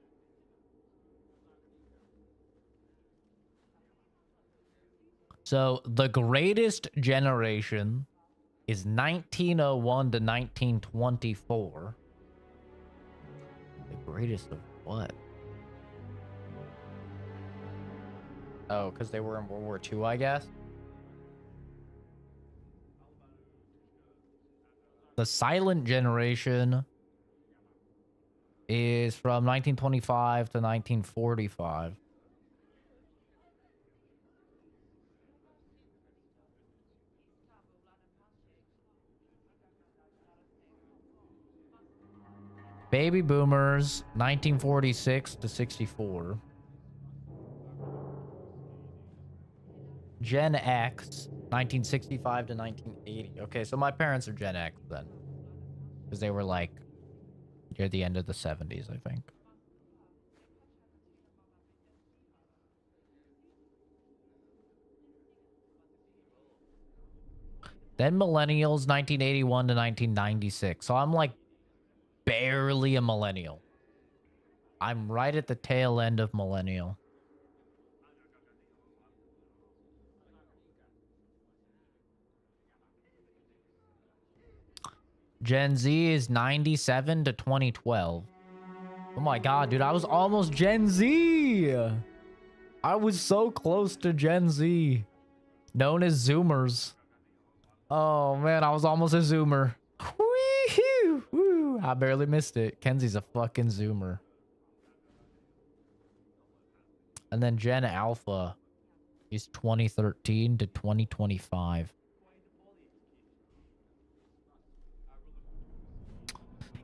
So the greatest generation is 1901 to 1924. The greatest of what? Oh, because they were in World War II, I guess. The silent generation is from 1925 to 1945. Baby boomers, 1946 to 64. Gen X, 1965 to 1980. Okay, so my parents are Gen X then. Because they were like near the end of the 70s, I think. Then millennials, 1981 to 1996. So I'm like barely a millennial. I'm right at the tail end of millennial. Gen Z is 97 to 2012. Oh my god, dude, I was almost Gen Z. I was so close to Gen Z. Known as Zoomers. Oh man, I was almost a Zoomer. Wee-hoo, woo. I barely missed it. Kenzie's a fucking Zoomer. And then Gen Alpha is 2013 to 2025.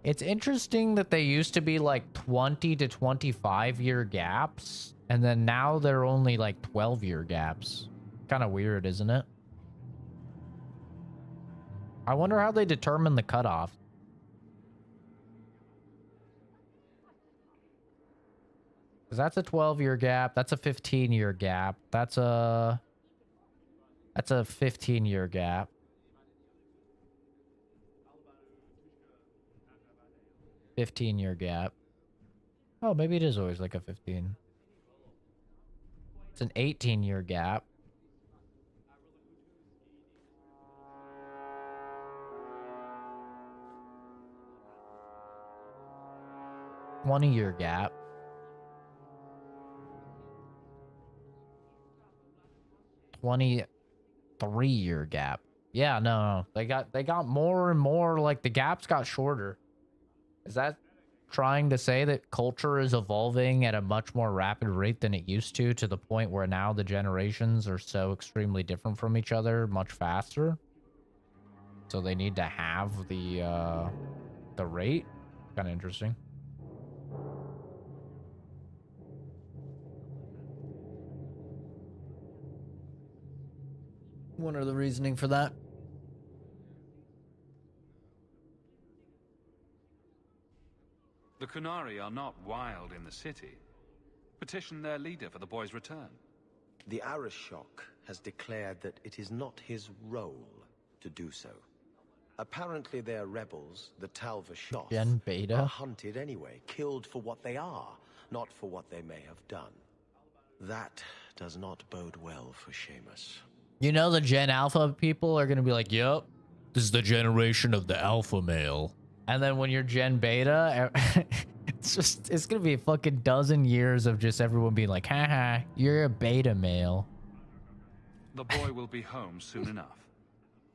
It's interesting that they used to be like 20 to 25 year gaps, and then now they're only like 12-year gaps. Kind of weird, isn't it? I wonder how they determine the cutoff. Because that's a 12-year gap. That's a 15-year gap. That's a 15-year gap. $15-year gap. Oh, maybe it is always like a 15. It's an 18-year gap. $20-year gap. $23-year gap. Yeah, no. They got more and more, like the gaps got shorter. Is that trying to say that culture is evolving at a much more rapid rate than it used to the point where now the generations are so extremely different from each other much faster? So they need to have the rate? Kind of interesting. Wonder the reasoning for that. The Kunari are not wild in the city. Petition their leader for the boy's return. The Arishok has declared that it is not his role to do so. Apparently their rebels, the Talvashoth, Gen Beta? are hunted anyway, killed for what they are, not for what they may have done. That does not bode well for Seamus. You know the Gen Alpha people are going to be like, yep, this is the generation of the alpha male. And then when you're Gen Beta, it's going to be a fucking dozen years of just everyone being like, haha, you're a beta male. The boy will be home soon enough.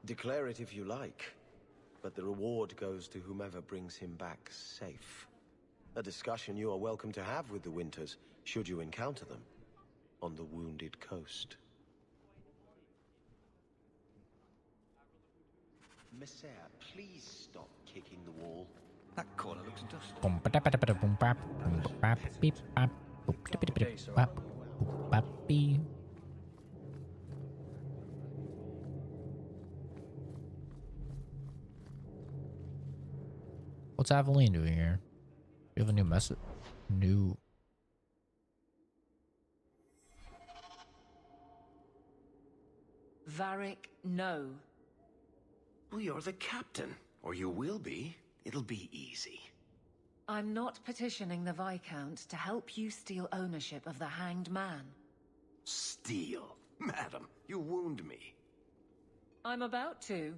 Declare it if you like, but the reward goes to whomever brings him back safe. A discussion you are welcome to have with the Winters, should you encounter them, on the Wounded Coast. Messiah, please stop kicking the wall. That corner looks dusty. What's Aveline doing here? You have a new message? New. Varric, no. Well, you're the captain. Or you will be. It'll be easy. I'm not petitioning the Viscount to help you steal ownership of the Hanged Man. Steal? Madam, you wound me. I'm about to.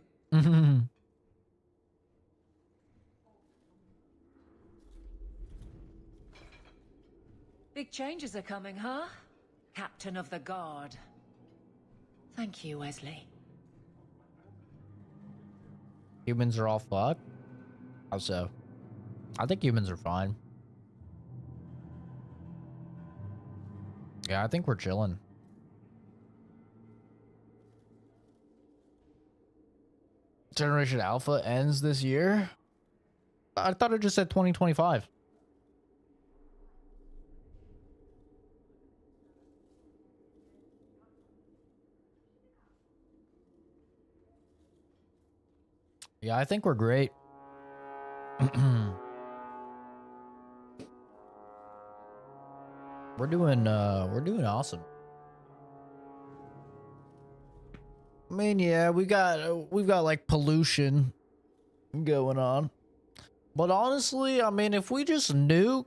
Big changes are coming, huh? Captain of the Guard. Thank you, Wesley. Humans are all fucked? How so? I think humans are fine. Yeah, I think we're chilling. Generation Alpha ends this year? I thought it just said 2025. Yeah, I think we're great. We're doing awesome. I mean, yeah, we've got like pollution going on. But honestly, I mean, if we just nuke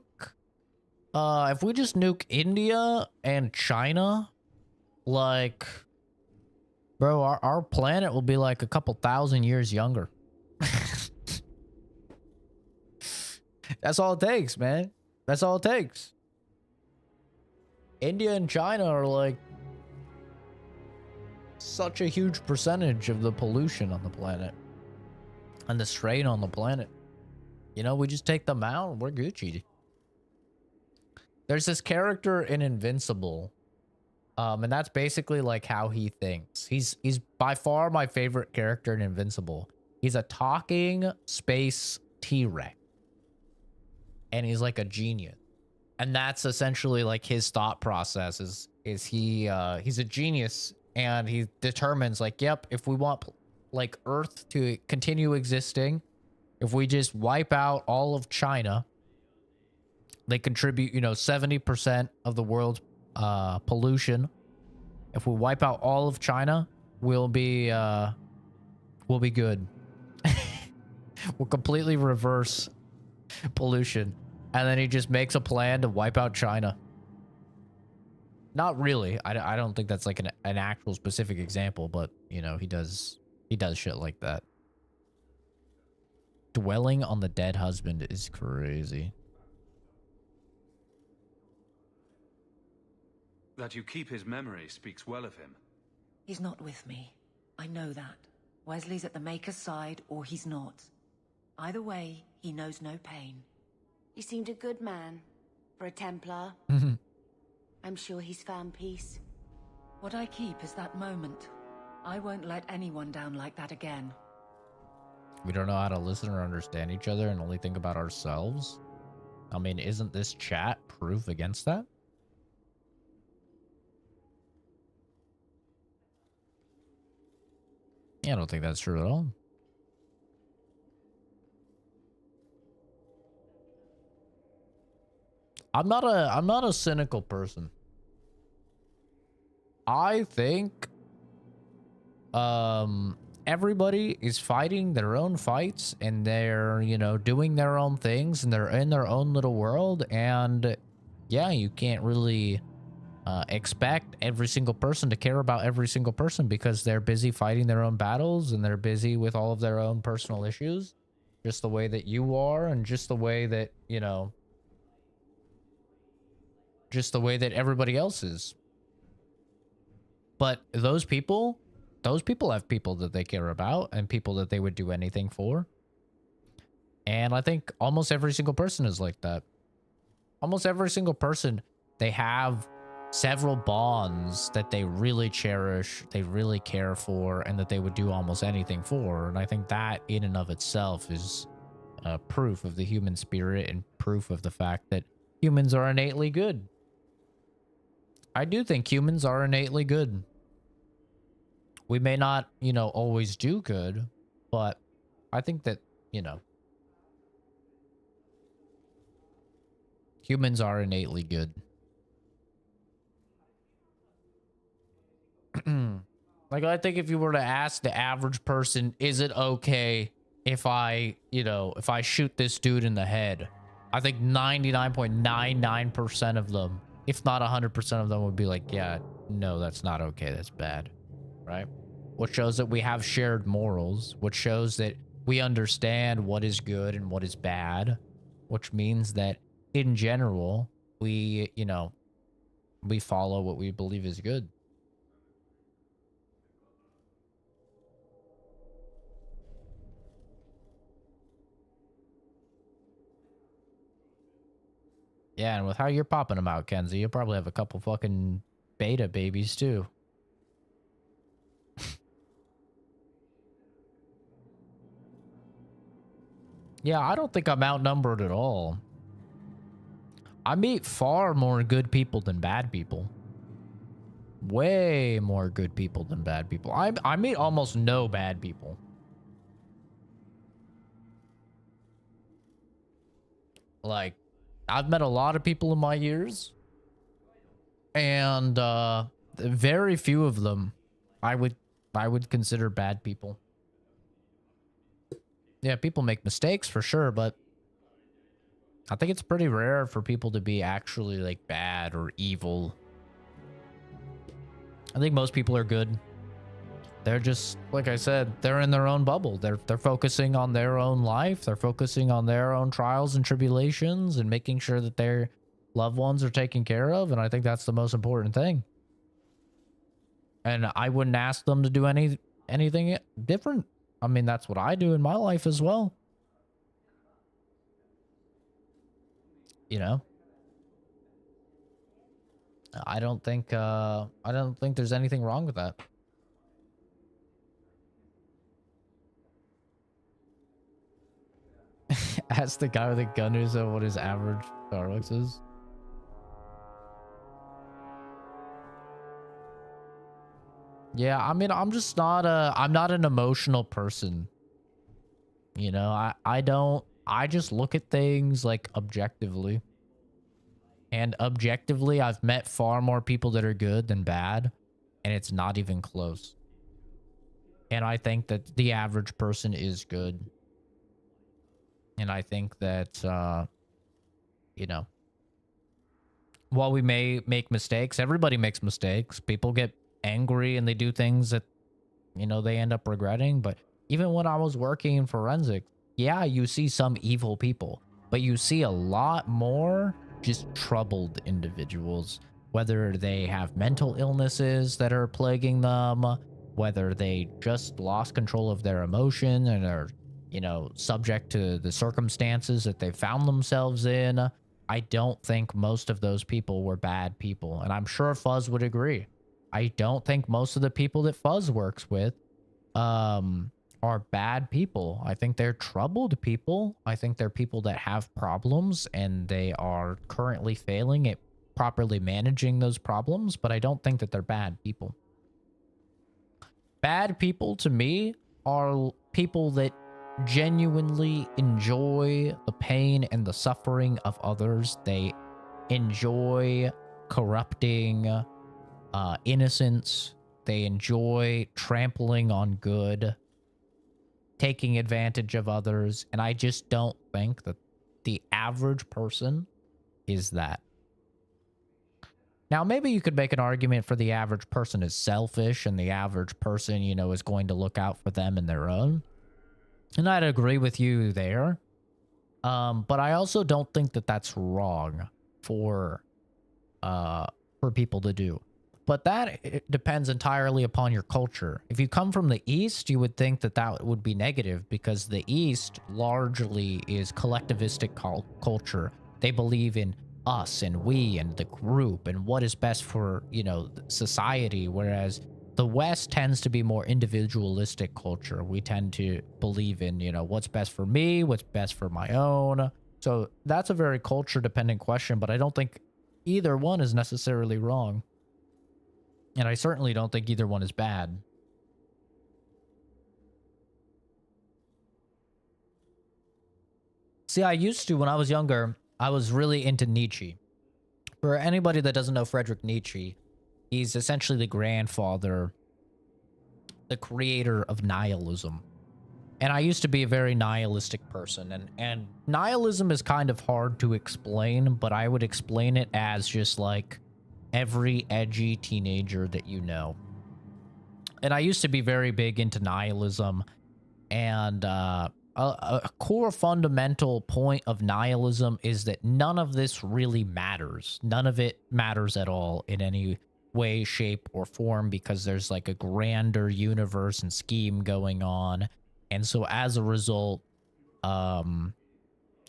India and China, like, bro, our planet will be like a couple thousand years younger. That's all it takes, man. That's all it takes. India and China are like such a huge percentage of the pollution on the planet and the strain on the planet. You know, we just take them out and we're Gucci. There's this character in Invincible, and that's basically like how he thinks. He's by far my favorite character in Invincible. He's a talking space T-Rex. And he's like a genius. And that's essentially like his thought process is he's a genius, and he determines like, yep, if we want like Earth to continue existing, if we just wipe out all of China, they contribute, 70% of the world's pollution. If we wipe out all of China, we'll be good. We'll completely reverse pollution. And then he just makes a plan to wipe out China. Not really. I don't think that's like an actual specific example, but he does shit like that. Dwelling on the dead husband is crazy. That you keep his memory speaks well of him. He's not with me. I know that. Wesley's at the Maker's side, or he's not. Either way, he knows no pain. He seemed a good man for a Templar. I'm sure he's found peace. What I keep is that moment. I won't let anyone down like that again. We don't know how to listen or understand each other and only think about ourselves? I mean, isn't this chat proof against that? Yeah, I don't think that's true at all. I'm not a cynical person. I think everybody is fighting their own fights, and they're, doing their own things, and they're in their own little world. And yeah, you can't really expect every single person to care about every single person, because they're busy fighting their own battles, and they're busy with all of their own personal issues, just the way that you are, and just the way that, just the way that everybody else is. But those people have people that they care about and people that they would do anything for. And I think almost every single person is like that. Almost every single person, they have several bonds that they really cherish, they really care for, and that they would do almost anything for. And I think that in and of itself is proof of the human spirit and proof of the fact that humans are innately good. I do think humans are innately good. We may not, always do good, but I think that, humans are innately good. Like, I think if you were to ask the average person, is it okay if I shoot this dude in the head? I think 99.99% of them if not 100% of them would be like, yeah, no, that's not okay. That's bad, right? Which shows that we have shared morals, which shows that we understand what is good and what is bad, which means that in general, we, you know, we follow what we believe is good. Yeah, and with how you're popping them out, Kenzie, you'll probably have a couple fucking beta babies too. Yeah, I don't think I'm outnumbered at all. I meet far more good people than bad people. Way more good people than bad people. I meet almost no bad people. Like, I've met a lot of people in my years, and very few of them I would consider bad people. Yeah, people make mistakes for sure, but I think it's pretty rare for people to be actually like bad or evil. I think most people are good. They're just, like I said, they're in their own bubble. They're focusing on their own life. They're focusing on their own trials and tribulations and making sure that their loved ones are taken care of. And I think that's the most important thing. And I wouldn't ask them to do anything different. I mean, that's what I do in my life as well. You know? I don't think there's anything wrong with that. Ask the guy with the gun who said what his average Starbucks is. Yeah, I mean, I'm just not I'm not an emotional person. You know, I just look at things like objectively. And objectively, I've met far more people that are good than bad, and it's not even close. And I think that the average person is good. And I think that, you know, while we may make mistakes, everybody makes mistakes. People get angry and they do things that, you know, they end up regretting. But even when I was working in forensics, yeah, you see some evil people, but you see a lot more just troubled individuals, whether they have mental illnesses that are plaguing them, whether they just lost control of their emotion and are, you know, subject to the circumstances that they found themselves in. I don't think most of those people were bad people. And I'm sure Fuzz would agree. I don't think most of the people that Fuzz works with are bad people. I think they're troubled people. I think they're people that have problems and they are currently failing at properly managing those problems, but I don't think that they're bad people. Bad people to me are people that genuinely enjoy the pain and the suffering of others. They enjoy corrupting innocence. They enjoy trampling on good, taking advantage of others. And I just don't think that the average person is that. Now, maybe you could make an argument for the average person is selfish and the average person, you know, is going to look out for them and their own. And I'd agree with you there. But I also don't think that that's wrong for people to do. But it depends entirely upon your culture. If you come from the East, you would think that that would be negative because the East largely is collectivistic culture. They believe in us and we and the group and what is best for, you know, society, whereas the West tends to be more individualistic culture. We tend to believe in, you know, what's best for me, what's best for my own. So that's a very culture dependent question, but I don't think either one is necessarily wrong. And I certainly don't think either one is bad. See, I used to, when I was younger, I was really into Nietzsche. For anybody that doesn't know Friedrich Nietzsche, he's essentially the grandfather, the creator of nihilism. And I used to be a very nihilistic person, and nihilism is kind of hard to explain, but I would explain it as just like every edgy teenager that you know. And I used to be very big into nihilism, and a core fundamental point of nihilism is that none of this really matters. None of it matters at all in any way, shape, or form, because there's like a grander universe and scheme going on. And so as a result,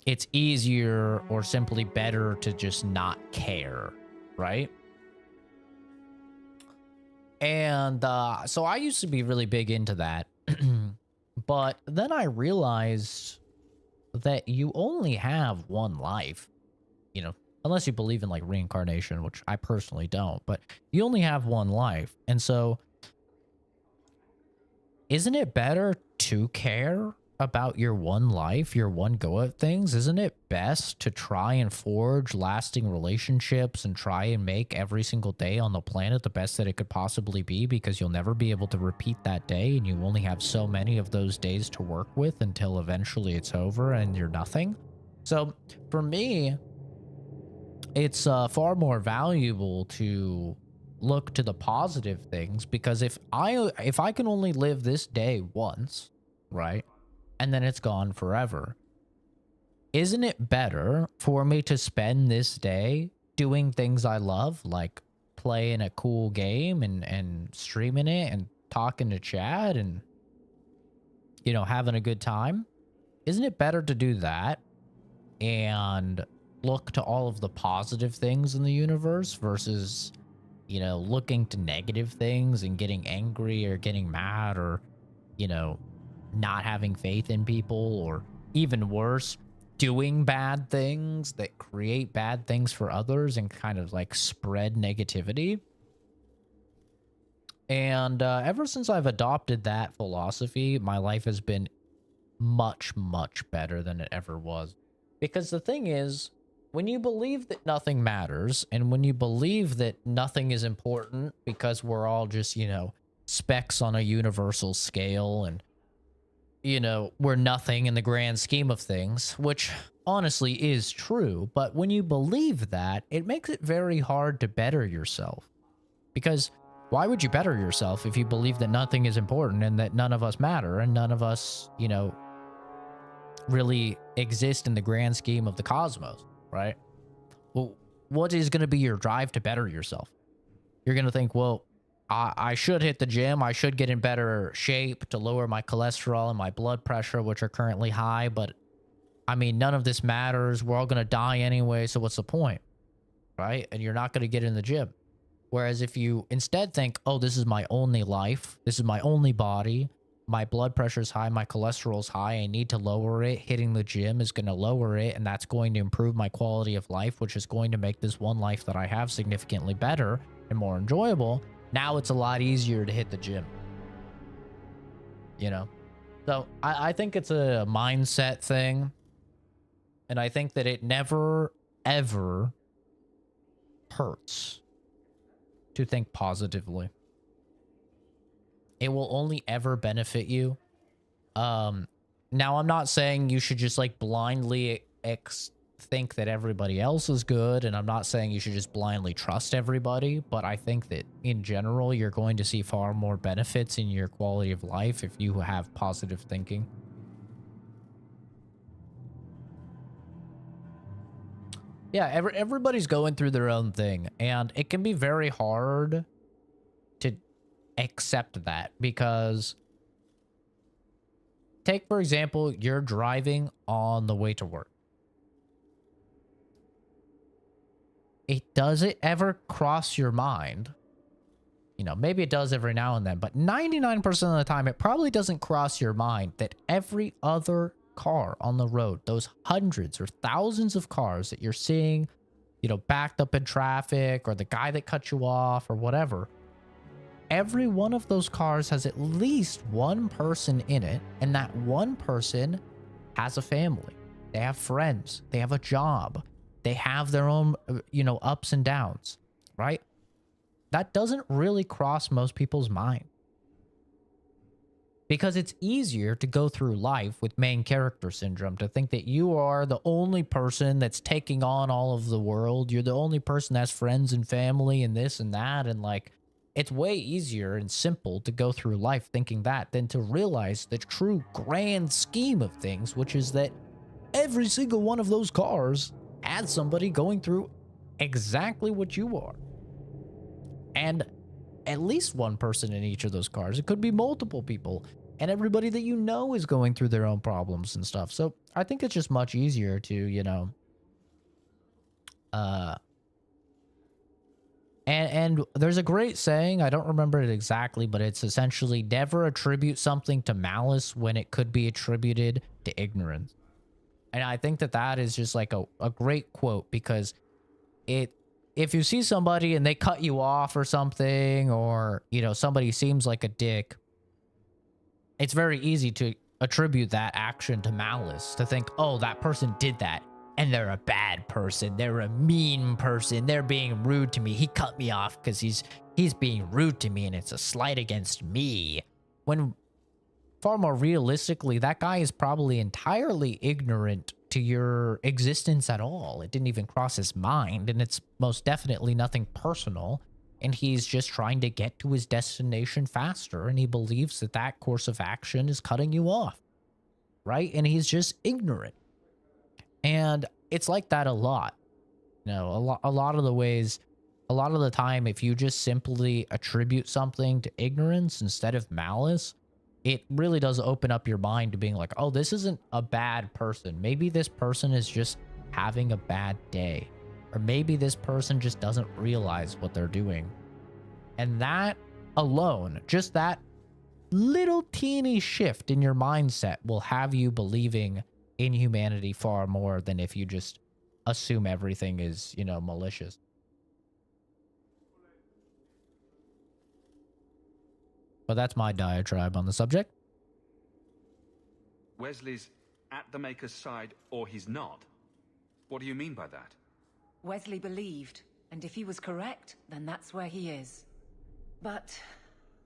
it's easier or simply better to just not care, right? And so I used to be really big into that. But then I realized that you only have one life, you know, unless you believe in like reincarnation, which I personally don't, but you only have one life. And so isn't it better to care about your one life, your one go at things? Isn't it best to try and forge lasting relationships and try and make every single day on the planet the best that it could possibly be, because you'll never be able to repeat that day and you only have so many of those days to work with until eventually it's over and you're nothing? So for me, it's far more valuable to look to the positive things, because if I can only live this day once, right? And then it's gone forever. Isn't it better for me to spend this day doing things I love, like playing a cool game and streaming it and talking to Chad and, you know, having a good time? Isn't it better to do that and look to all of the positive things in the universe versus, you know, looking to negative things and getting angry or getting mad or, you know, not having faith in people, or even worse, doing bad things that create bad things for others and kind of like spread negativity? And ever since I've adopted that philosophy, my life has been much, much better than it ever was. Because the thing is, when you believe that nothing matters, and when you believe that nothing is important because we're all just, you know, specks on a universal scale, and, you know, we're nothing in the grand scheme of things, which honestly is true. But when you believe that, it makes it very hard to better yourself. Because why would you better yourself if you believe that nothing is important and that none of us matter and none of us, you know, really exist in the grand scheme of the cosmos, right? Well, what is going to be your drive to better yourself? You're going to think, well, I should hit the gym. I should get in better shape to lower my cholesterol and my blood pressure, which are currently high. But I mean, none of this matters. We're all going to die anyway. So what's the point? Right? And you're not going to get in the gym. Whereas if you instead think, oh, this is my only life. This is my only body. My blood pressure is high. My cholesterol is high. I need to lower it. Hitting the gym is going to lower it. And that's going to improve my quality of life, which is going to make this one life that I have significantly better and more enjoyable. Now it's a lot easier to hit the gym, you know? So I think it's a mindset thing. And I think that it never, ever hurts to think positively. It will only ever benefit you. Now, I'm not saying you should just like blindly think that everybody else is good, and I'm not saying you should just blindly trust everybody, but I think that in general, you're going to see far more benefits in your quality of life if you have positive thinking. Yeah, everybody's going through their own thing, and it can be very hard to accept that, because take, for example, you're driving on the way to work. Does it ever cross your mind? You know, maybe it does every now and then, but 99% of the time, it probably doesn't cross your mind that every other car on the road, those hundreds or thousands of cars that you're seeing, you know, backed up in traffic, or the guy that cut you off or whatever, every one of those cars has at least one person in it, and that one person has a family. They have friends. They have a job. They have their own, you know, ups and downs, right? That doesn't really cross most people's mind. Because it's easier to go through life with main character syndrome, to think that you are the only person that's taking on all of the world. You're the only person that has friends and family and this and that. And like, it's way easier and simple to go through life thinking that than to realize the true grand scheme of things, which is that every single one of those cars had somebody going through exactly what you are. And at least one person in each of those cars. It could be multiple people. And everybody that you know is going through their own problems and stuff. So I think it's just much easier to, you know, and there's a great saying, I don't remember it exactly, but it's essentially never attribute something to malice when it could be attributed to ignorance. And I think that that is just like a great quote, because if you see somebody and they cut you off or something, or, you know, somebody seems like a dick, it's very easy to attribute that action to malice, to think, oh, that person did that and they're a bad person. They're a mean person. They're being rude to me. He cut me off because he's being rude to me and it's a slight against me. When far more realistically, that guy is probably entirely ignorant to your existence at all. It didn't even cross his mind, and it's most definitely nothing personal. And he's just trying to get to his destination faster, and he believes that that course of action is cutting you off, right? And he's just ignorant. And it's like that a lot. You know, a lot of the ways, a lot of the time, if you just simply attribute something to ignorance instead of malice, it really does open up your mind to being like, oh, this isn't a bad person. Maybe this person is just having a bad day. Or maybe this person just doesn't realize what they're doing. And that alone, just that little teeny shift in your mindset will have you believing in humanity far more than if you just assume everything is, you know, malicious. But that's my diatribe on the subject. Wesley's at the Maker's side, or he's not? What do you mean by that? Wesley believed, and if he was correct, then that's where he is. But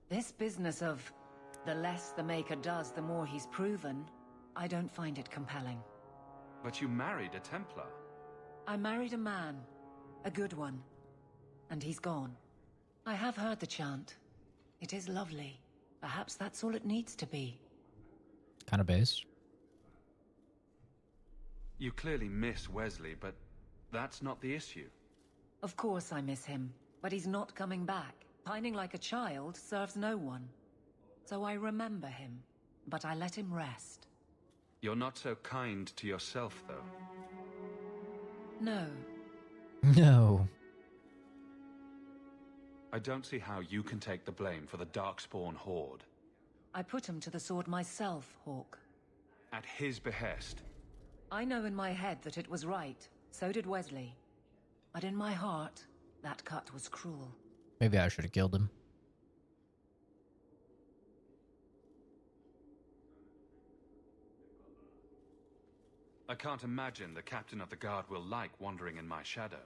this business of the less the Maker does, the more he's proven, I don't find it compelling. But you married a Templar. I married a man, a good one, and he's gone. I have heard the chant. It is lovely. Perhaps that's all it needs to be. Kind of based. You clearly miss Wesley, but that's not the issue. Of course I miss him, but he's not coming back. Pining like a child serves no one. So I remember him, but I let him rest. You're not so kind to yourself, though. No. No. I don't see how you can take the blame for the Darkspawn Horde. I put him to the sword myself, Hawk. At his behest. I know in my head that it was right. So did Wesley. But in my heart, that cut was cruel. Maybe I should have killed him. I can't imagine the captain of the guard will like wandering in my shadow.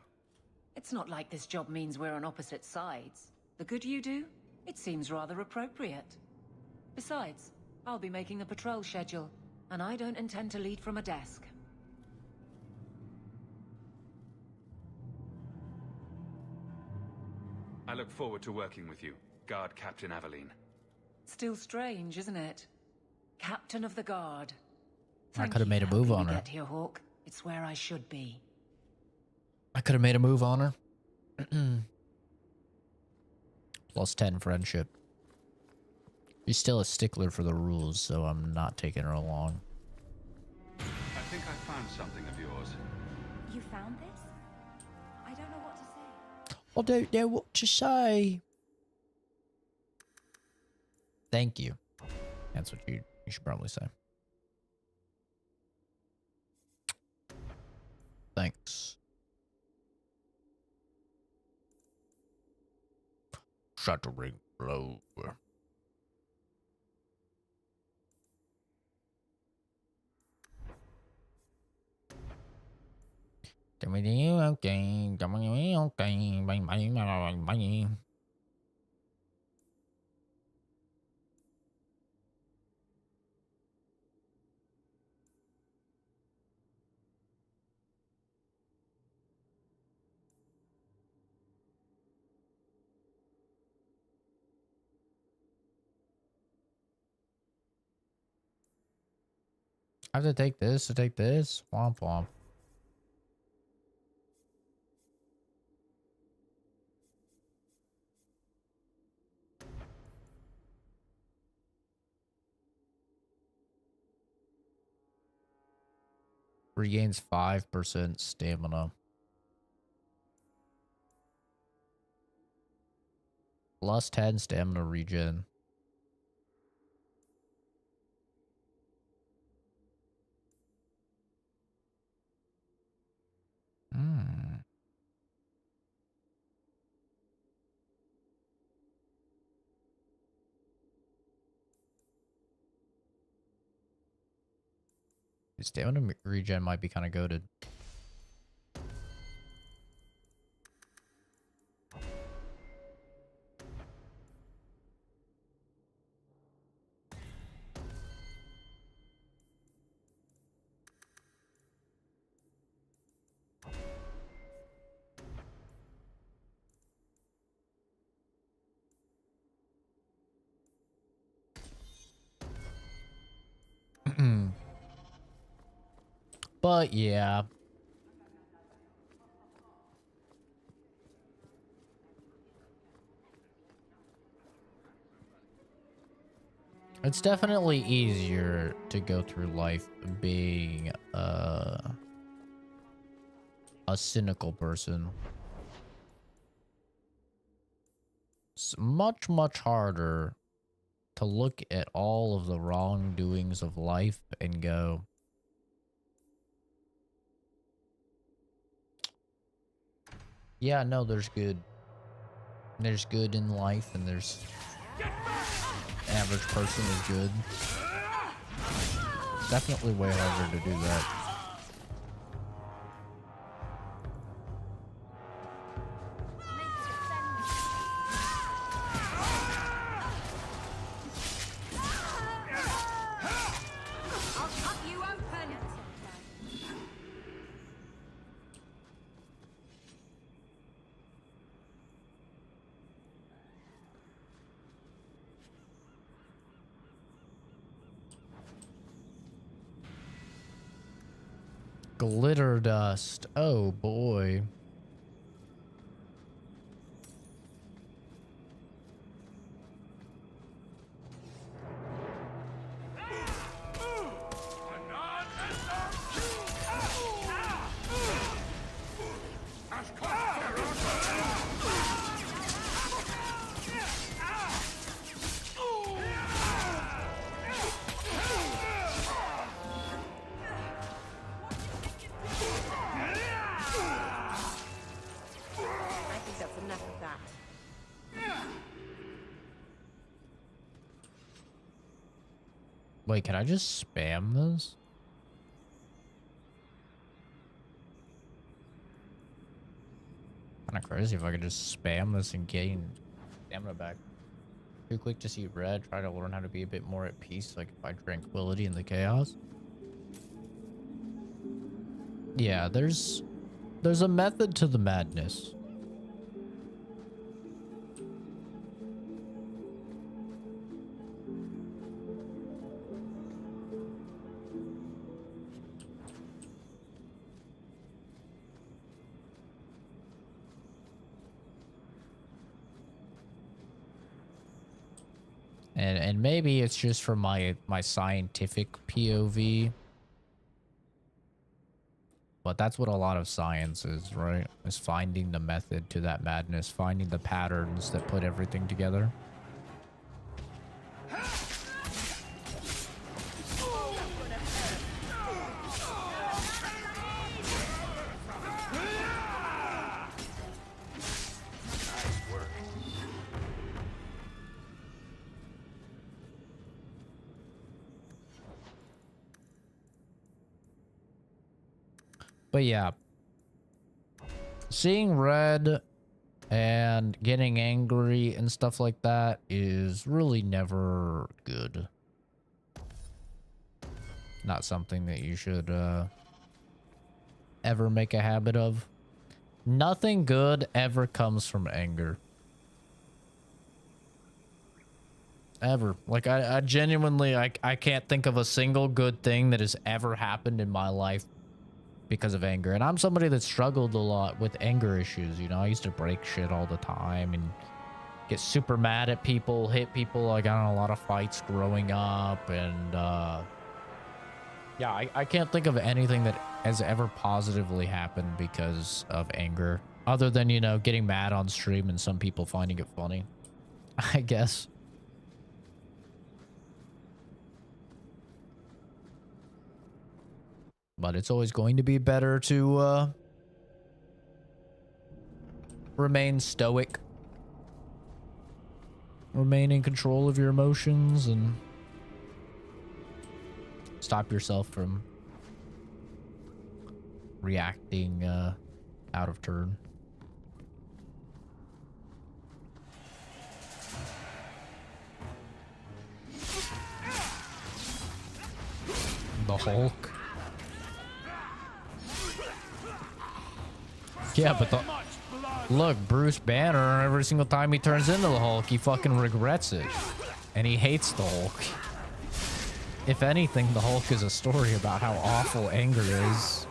It's not like this job means we're on opposite sides. The good you do, it seems rather appropriate. Besides, I'll be making the patrol schedule, and I don't intend to lead from a desk. I look forward to working with you, Guard Captain Aveline. Still strange, isn't it? Captain of the Guard. I could have made a move on her. Get here, Hawk. It's where I should be. I could have made a move on her. Plus 10 friendship. She's still a stickler for the rules, so I'm not taking her along. I think I found something of yours. You found this? I don't know what to say. I don't know what to say. Thank you. That's what you should probably say. Thanks. Shuttering blow. I have to take this to take this? Womp womp. Regains 5% stamina. Plus 10 stamina regen. Hmm. Stamina regen might be kind of goated. But yeah. It's definitely easier to go through life being a cynical person. It's much, much harder to look at all of the wrongdoings of life and go, yeah, no, there's good. There's good in life, and there's average person is good. Definitely way harder to do that. Glitter dust. Oh boy. Wait, can I just spam this? Kind of crazy if I could just spam this and gain stamina back. Too quick to see red. Try to learn how to be a bit more at peace, like find tranquility in the chaos. Yeah, there's a method to the madness. And maybe it's just from my scientific POV. But that's what a lot of science is, right? Is finding the method to that madness, finding the patterns that put everything together. But yeah, seeing red and getting angry and stuff like that is really never good. Not something that you should ever make a habit of. Nothing good ever comes from anger. Ever. Like, I genuinely, I can't think of a single good thing that has ever happened in my life because of anger. And I'm somebody that struggled a lot with anger issues. You know, I used to break shit all the time and get super mad at people, hit people. I got in a lot of fights growing up. And, yeah, I can't think of anything that has ever positively happened because of anger. Other than, you know, getting mad on stream and some people finding it funny, I guess. But it's always going to be better to remain stoic. Remain in control of your emotions and stop yourself from reacting out of turn. The Hulk. Yeah, but look, Bruce Banner, every single time he turns into the Hulk, he fucking regrets it. And he hates the Hulk. If anything, the Hulk is a story about how awful anger is.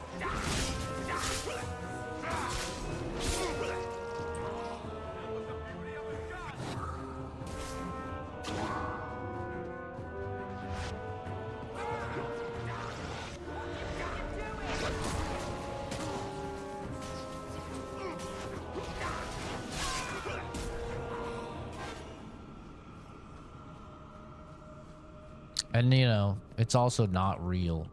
And, you know, it's also not real.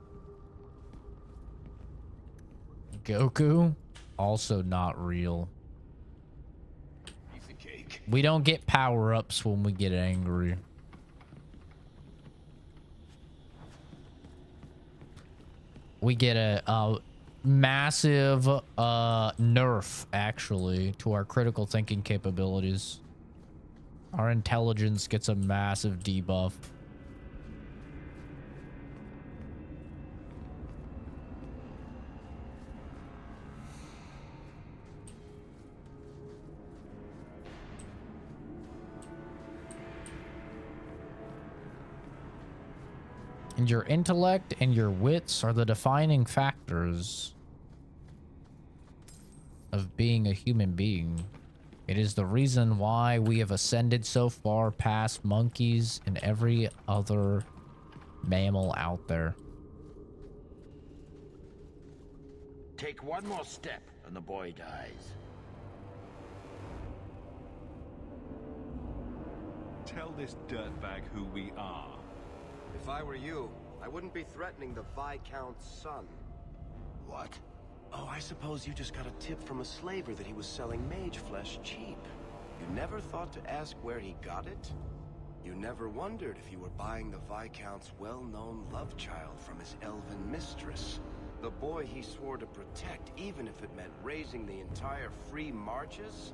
Goku, also not real. We don't get power-ups when we get angry. We get a massive nerf, actually, to our critical thinking capabilities. Our intelligence gets a massive debuff. And your intellect and your wits are the defining factors of being a human being. It is the reason why we have ascended so far past monkeys and every other mammal out there. Take one more step and the boy dies. Tell this dirtbag who we are. If I were you, I wouldn't be threatening the Viscount's son. What? Oh, I suppose you just got a tip from a slaver that he was selling mage flesh cheap. You never thought to ask where he got it? You never wondered if you were buying the Viscount's well-known love child from his elven mistress? The boy he swore to protect, even if it meant raising the entire Free Marches?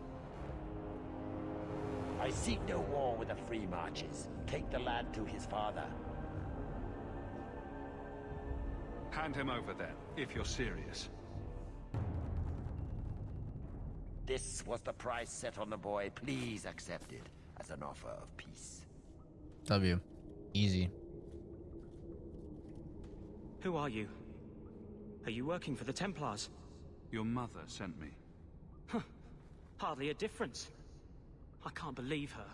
I seek no war with the Free Marches. Take the lad to his father. Hand him over then, if you're serious. This was the price set on the boy. Please accept it as an offer of peace. W. Easy. Who are you? Are you working for the Templars? Your mother sent me. Huh. Hardly a difference. I can't believe her.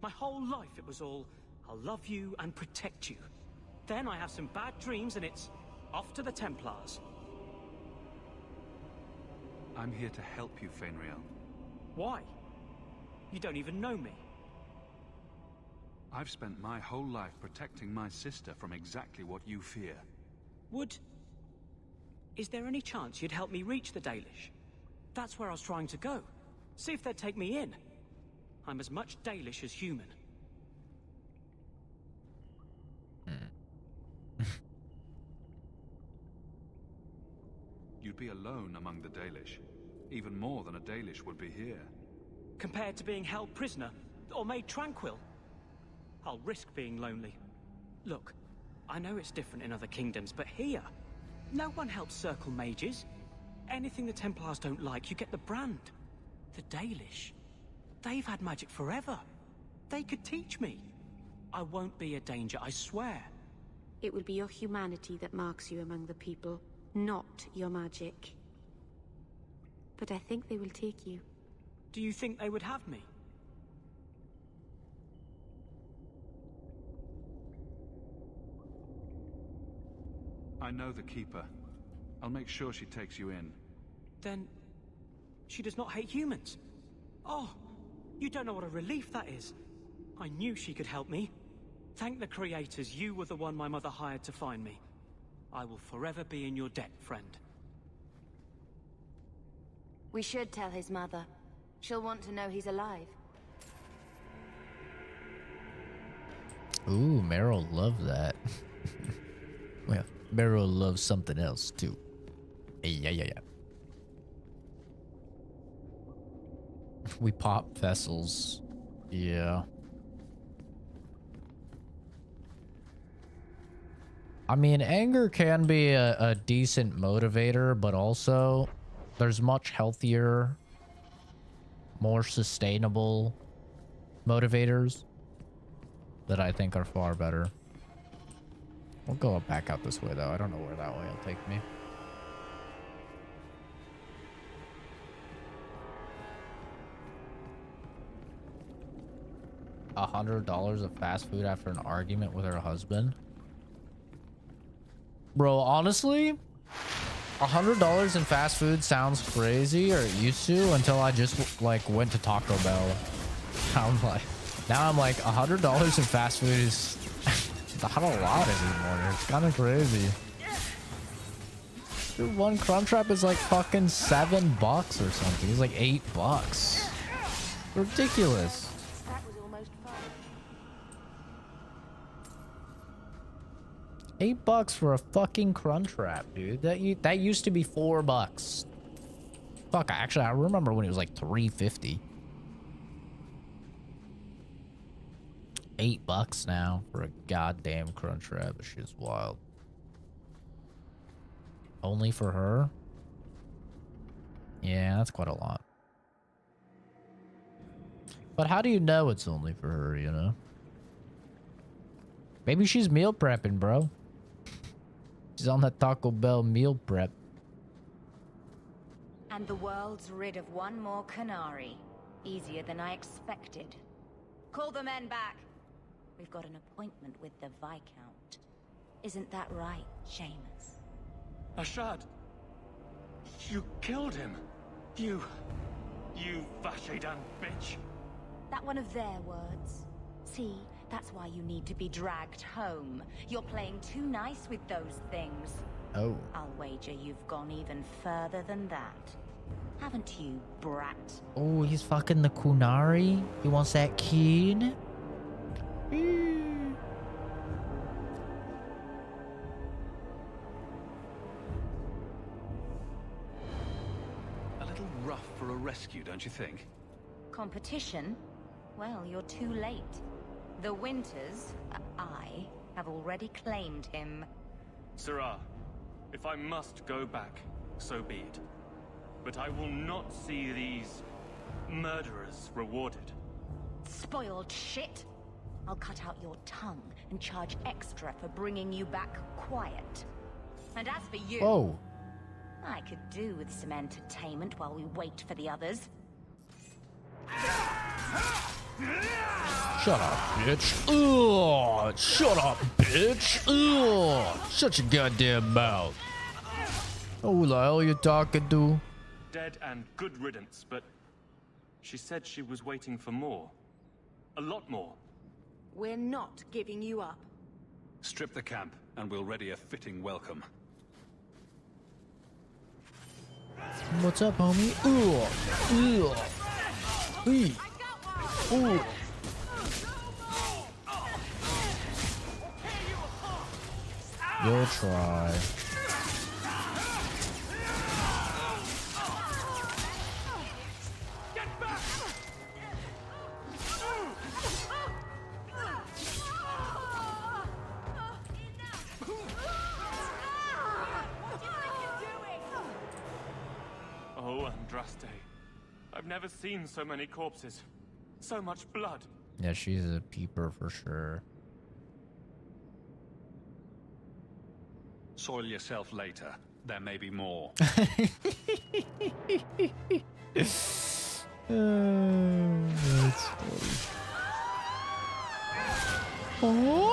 My whole life it was all, I'll love you and protect you. Then I have some bad dreams and it's off to the Templars. I'm here to help you, Fenriel. Why? You don't even know me. I've spent my whole life protecting my sister from exactly what you fear. Is there any chance you'd help me reach the Dalish? That's where I was trying to go. See if they'd take me in. I'm as much Dalish as human. You'd be alone among the Dalish. Even more than a Dalish would be here. Compared to being held prisoner, or made tranquil, I'll risk being lonely. Look, I know it's different in other kingdoms, but here, no one helps circle mages. Anything the Templars don't like, you get the brand. The Dalish, they've had magic forever. They could teach me. I won't be a danger, I swear. It will be your humanity that marks you among the people, not your magic. But I think they will take you. Do you think they would have me? I know the Keeper. I'll make sure she takes you in. Then she does not hate humans. Oh, you don't know what a relief that is. I knew she could help me. Thank the creators, you were the one my mother hired to find me. I will forever be in your debt, friend. We should tell his mother. She'll want to know he's alive. Ooh, Meryl loved that. Well, Meryl loves something else too. Yeah. We pop vessels. Yeah. I mean, anger can be a decent motivator, but also there's much healthier, more sustainable motivators that I think are far better. We'll go back out this way, though. I don't know where that way will take me. $100 of fast food after an argument with her husband. Bro, honestly, $100 in fast food sounds crazy, or it used to, until I just like went to Taco Bell. Now I'm like $100 in fast food is not a lot anymore. It's kind of crazy. Dude, one Crunchwrap is like fucking $7 or something. It's like $8. Ridiculous. $8 for a fucking Crunchwrap, dude. That used to be $4. Fuck, I remember when it was like $3.50. $8 now for a goddamn Crunchwrap. This shit's wild. Only for her? Yeah, that's quite a lot. But how do you know it's only for her, you know? Maybe she's meal prepping, bro. She's on that Taco Bell meal prep. And the world's rid of one more Canary. Easier than I expected. Call the men back. We've got an appointment with the Viscount. Isn't that right, Seamus? Ashad! You killed him! You Vashedan bitch! That one of their words. See, that's why you need to be dragged home. You're playing too nice with those things. Oh. I'll wager you've gone even further than that. Haven't you, brat? Oh, he's fucking the Kunari? He wants that kid? A little rough for a rescue, don't you think? Competition? Well, you're too late. The Winters, I, have already claimed him. Sirrah, if I must go back, so be it. But I will not see these murderers rewarded. Spoiled shit! I'll cut out your tongue and charge extra for bringing you back quiet. And as for you... Whoa. I could do with some entertainment while we wait for the others. Shut up, bitch. Ugh, shut up, bitch. Ugh, shut your goddamn mouth. Oh, who the hell are you talking to? Dead and good riddance, but she said she was waiting for more. A lot more. We're not giving you up. Strip the camp, and we'll ready a fitting welcome. What's up, homie? Ugh. Ugh. Ooh. Ooh. You'll try. Oh, Andraste. I've never seen so many corpses. So much blood. Yeah, she's a peeper for sure. Soil yourself later. There may be more. That's funny. Oh!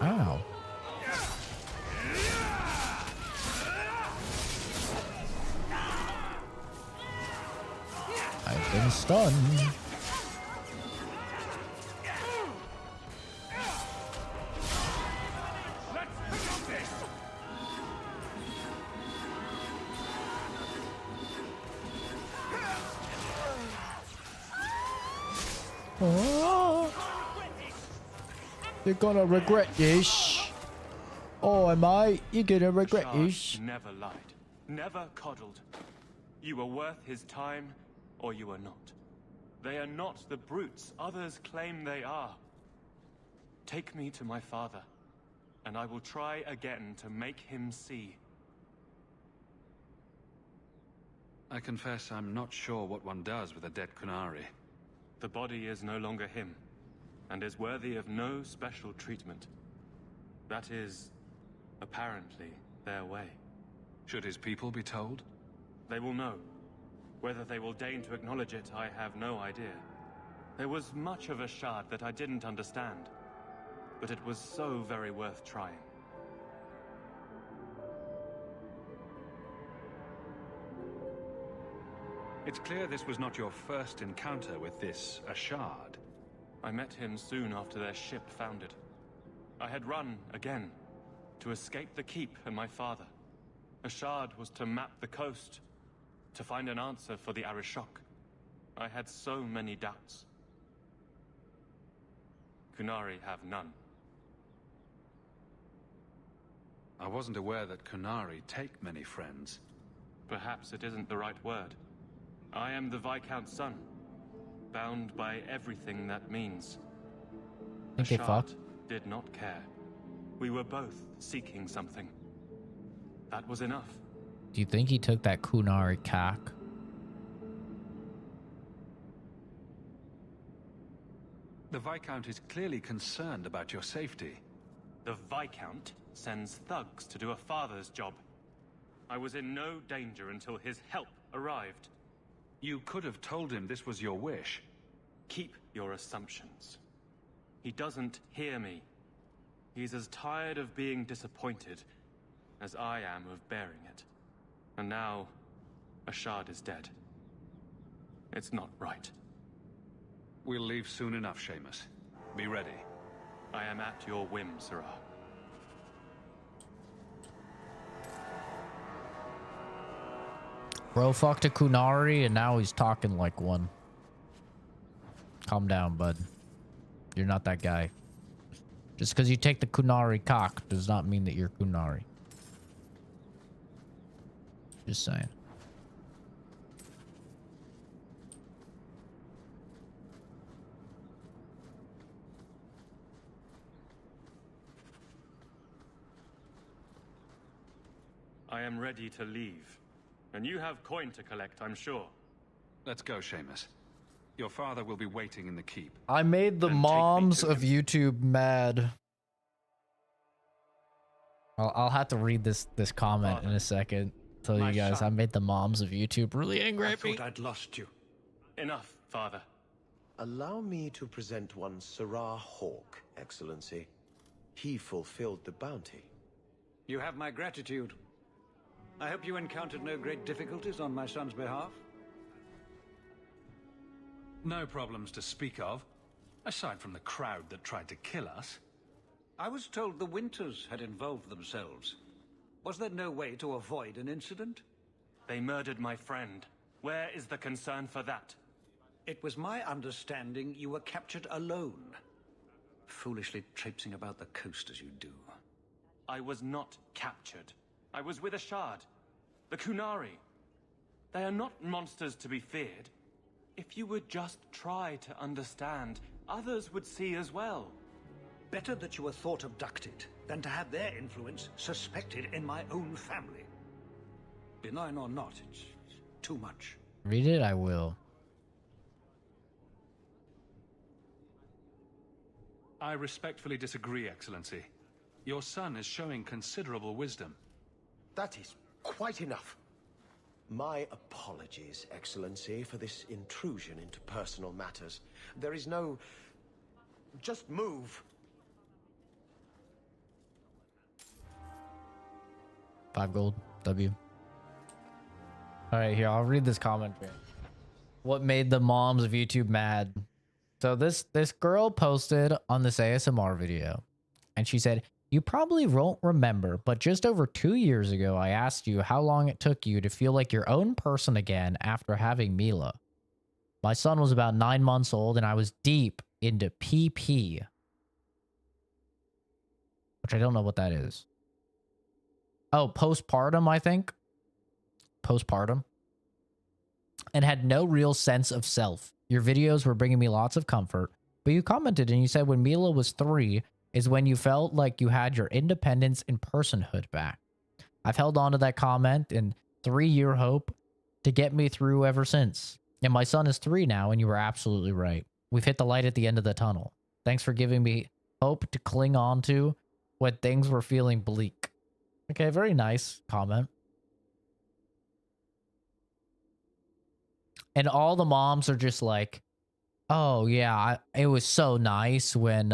Ow. I've been stunned. Oh, you're gonna regret this. Oh, mate, you're gonna regret this. Never lied, never coddled. You were worth his time, or you are not. They are not the brutes others claim they are. Take me to my father, and I will try again to make him see. I confess I'm not sure what one does with a dead Kunari. The body is no longer him, and is worthy of no special treatment. That is, apparently, their way. Should his people be told? They will know. Whether they will deign to acknowledge it, I have no idea. There was much of a shard that I didn't understand, but it was so very worth trying. It's clear this was not your first encounter with this Ashard. I met him soon after their ship foundered. I had run again to escape the keep and my father. Ashard was to map the coast, to find an answer for the Arishok. I had so many doubts. Kunari have none. I wasn't aware that Kunari take many friends. Perhaps it isn't the right word. I am the Viscount's son, bound by everything that means. Think they fucked? Did not care. We were both seeking something. That was enough. Do you think he took that Kunari cock? The Viscount is clearly concerned about your safety. The Viscount sends thugs to do a father's job. I was in no danger until his help arrived. You could have told him this was your wish. Keep your assumptions. He doesn't hear me. He's as tired of being disappointed as I am of bearing it. And now, Ashard is dead. It's not right. We'll leave soon enough, Seamus. Be ready. I am at your whim, Sirrah. Bro fucked a Kunari and now he's talking like one. Calm down, bud. You're not that guy. Just because you take the Kunari cock does not mean that you're Kunari. Just saying. I am ready to leave. And you have coin to collect, I'm sure. Let's go, Seamus. Your father will be waiting in the keep. I made the moms of YouTube mad. I'll have to read this comment in a second. Tell you guys, I made the moms of YouTube really angry at me. I thought I'd lost you. Enough, father. Allow me to present one Sirrah Hawk, Excellency. He fulfilled the bounty. You have my gratitude. I hope you encountered no great difficulties on my son's behalf. No problems to speak of, aside from the crowd that tried to kill us. I was told the Winters had involved themselves. Was there no way to avoid an incident? They murdered my friend. Where is the concern for that? It was my understanding you were captured alone. Foolishly traipsing about the coast as you do. I was not captured. I was with Ashard. The Kunari. They are not monsters to be feared. If you would just try to understand, others would see as well. Better that you were thought abducted than to have their influence suspected in my own family. Benign or not, it's too much. Read it? I will. I respectfully disagree, Excellency. Your son is showing considerable wisdom. That is quite enough. My apologies, Excellency, for this intrusion into personal matters. There is no... Just move. 5 gold. W. All right, here, I'll read this commentary. What made the moms of YouTube mad? So this girl posted on this ASMR video, and she said, "You probably won't remember, but just over 2 years ago, I asked you how long it took you to feel like your own person again after having Mila. My son was about 9 months old, and I was deep into PP," which I don't know what that is. Oh, postpartum, I think. Postpartum. And had no real sense of self. Your videos were bringing me lots of comfort, but you commented and you said when Mila was 3 is when you felt like you had your independence and personhood back. I've held on to that comment and 3-year hope to get me through ever since. And my son is 3 now, and you were absolutely right. We've hit the light at the end of the tunnel. Thanks for giving me hope to cling on to when things were feeling bleak. Okay, very nice comment. And all the moms are just like, "Oh yeah, it was so nice when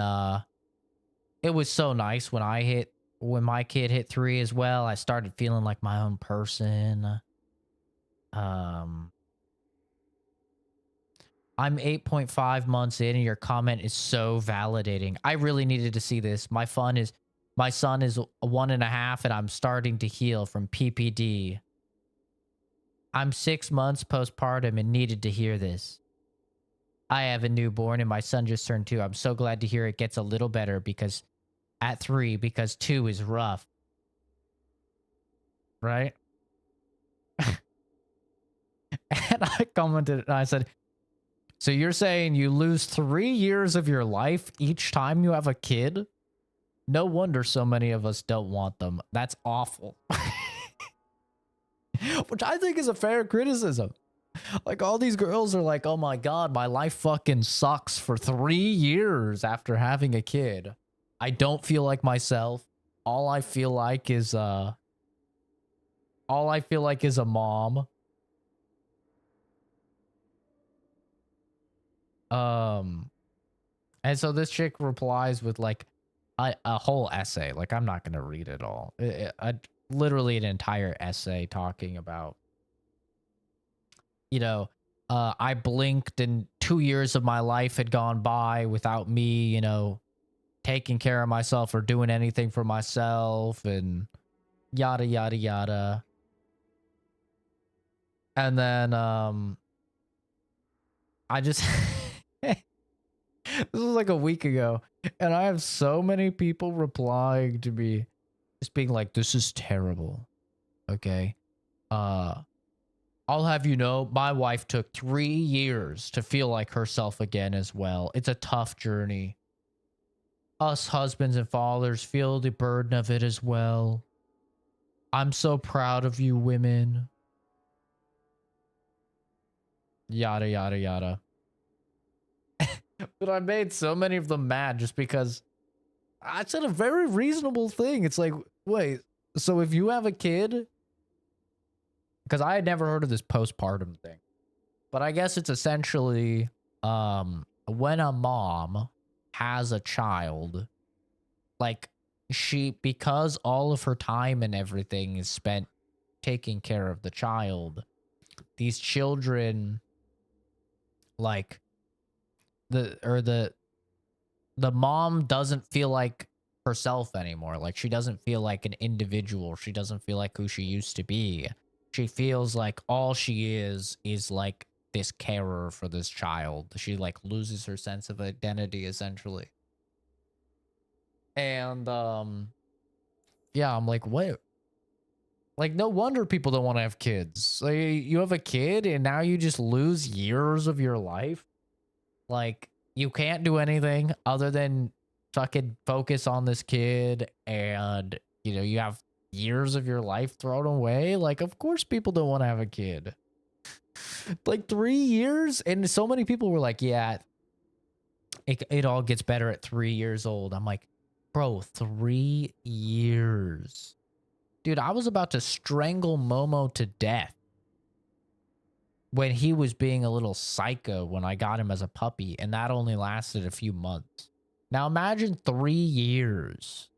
when my kid hit 3 as well. I started feeling like my own person." I'm 8.5 months in, and your comment is so validating. I really needed to see this. My son is 1.5, and I'm starting to heal from PPD. I'm 6 months postpartum and needed to hear this. I have a newborn and my son just turned 2. I'm so glad to hear it gets a little better because at 3, because 2 is rough. Right? And I commented and I said, "So you're saying you lose 3 years of your life each time you have a kid? No wonder so many of us don't want them. That's awful." Which I think is a fair criticism. Like, all these girls are like, "Oh my god, my life fucking sucks for 3 years after having a kid. I don't feel like myself. All I feel like is a mom." And so this chick replies with like a whole essay. Like, I'm not gonna read it all. Literally an entire essay talking about, I blinked and 2 years of my life had gone by without me, taking care of myself or doing anything for myself, and yada, yada, yada. And then, I just, this was like a week ago, and I have so many people replying to me, just being like, "This is terrible. Okay. I'll have you know, my wife took 3 years to feel like herself again as well. It's a tough journey. Us husbands and fathers feel the burden of it as well. I'm so proud of you women." Yada, yada, yada. But I made so many of them mad just because I said a very reasonable thing. It's like, wait, so if you have a kid, because I had never heard of this postpartum thing, but I guess it's essentially when a mom has a child, like, because all of her time and everything is spent taking care of the child, these children, like, the mom doesn't feel like herself anymore. Like, she doesn't feel like an individual. She doesn't feel like who she used to be. She feels like all she is like this carer for this child. She like loses her sense of identity essentially. And yeah, I'm like, wait. Like, no wonder people don't want to have kids. Like, you have a kid and now you just lose years of your life. Like, you can't do anything other than fucking focus on this kid, and you have years of your life thrown away. Like, of course people don't want to have a kid. Like 3 years? And so many people were like, yeah, it all gets better at 3 years old. I'm like, bro, 3 years. Dude, I was about to strangle Momo to death when he was being a little psycho when I got him as a puppy, and that only lasted a few months. Now imagine 3 years.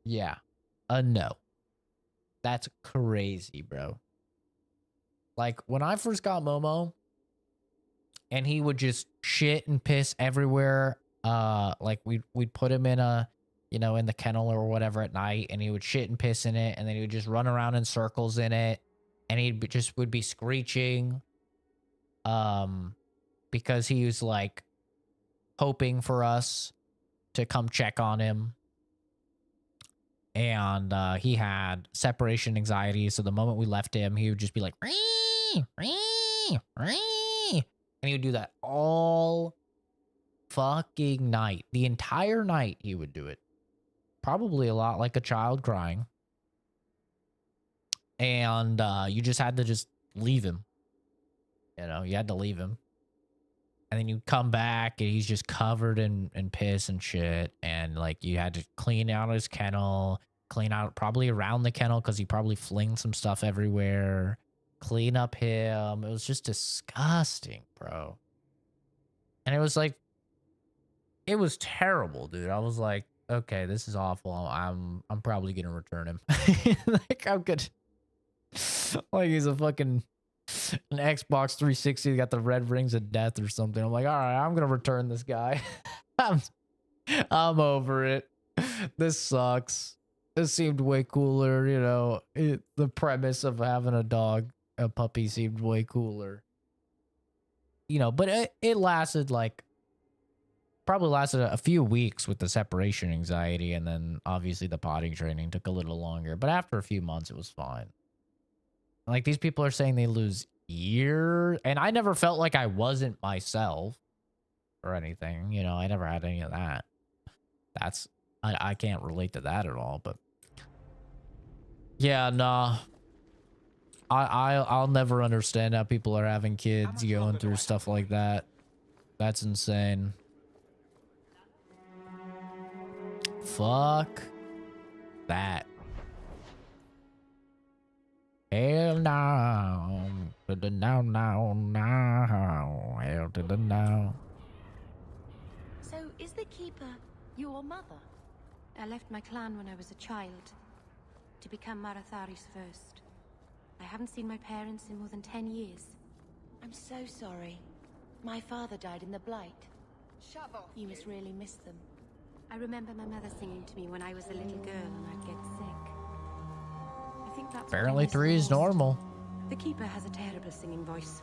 Yeah, no. That's crazy, bro. Like, when I first got Momo, and he would just shit and piss everywhere, like we'd put him in a, you know, in the kennel or whatever at night, and he would shit and piss in it, and then he would just run around in circles in it, and just would be screeching, because he was like hoping for us to come check on him. And he had separation anxiety, so the moment we left him, he would just be like, "Ree, ree, ree," and he would do that all fucking night. The entire night he would do it. Probably a lot like a child crying. And you just had to just leave him. You know, you had to leave him. And then you come back and he's just covered in piss and shit. And like you had to clean out his kennel, clean out probably around the kennel because he probably flinged some stuff everywhere. Clean up him. It was just disgusting, bro. And it was like, it was terrible, dude. I was like, okay, this is awful. I'm probably gonna return him. Like I'm good. Like he's a fucking an Xbox 360 got the red rings of death or something. I'm like, all right, I'm gonna return this guy. I'm over it. This sucks. This seemed way cooler, you know. The premise of having a puppy seemed way cooler. You know, but it lasted like probably lasted a few weeks with the separation anxiety, and then obviously the potty training took a little longer. But after a few months, it was fine. Like these people are saying they lose years, and I never felt like I wasn't myself or anything. You know, I never had any of that. I can't relate to that at all. But yeah, nah. I'll never understand how people are having kids going through stuff like that. That's insane. Fuck that. Hell no. To the no, no, no. Hell to the no. So, is the Keeper your mother? I left my clan when I was a child to become Marathari's first. I haven't seen my parents in more than 10 years. I'm so sorry. My father died in the Blight. You must really miss them. I remember my mother singing to me when I was a little girl and I'd get sick. I think that's Apparently 3 is normal. The Keeper has a terrible singing voice.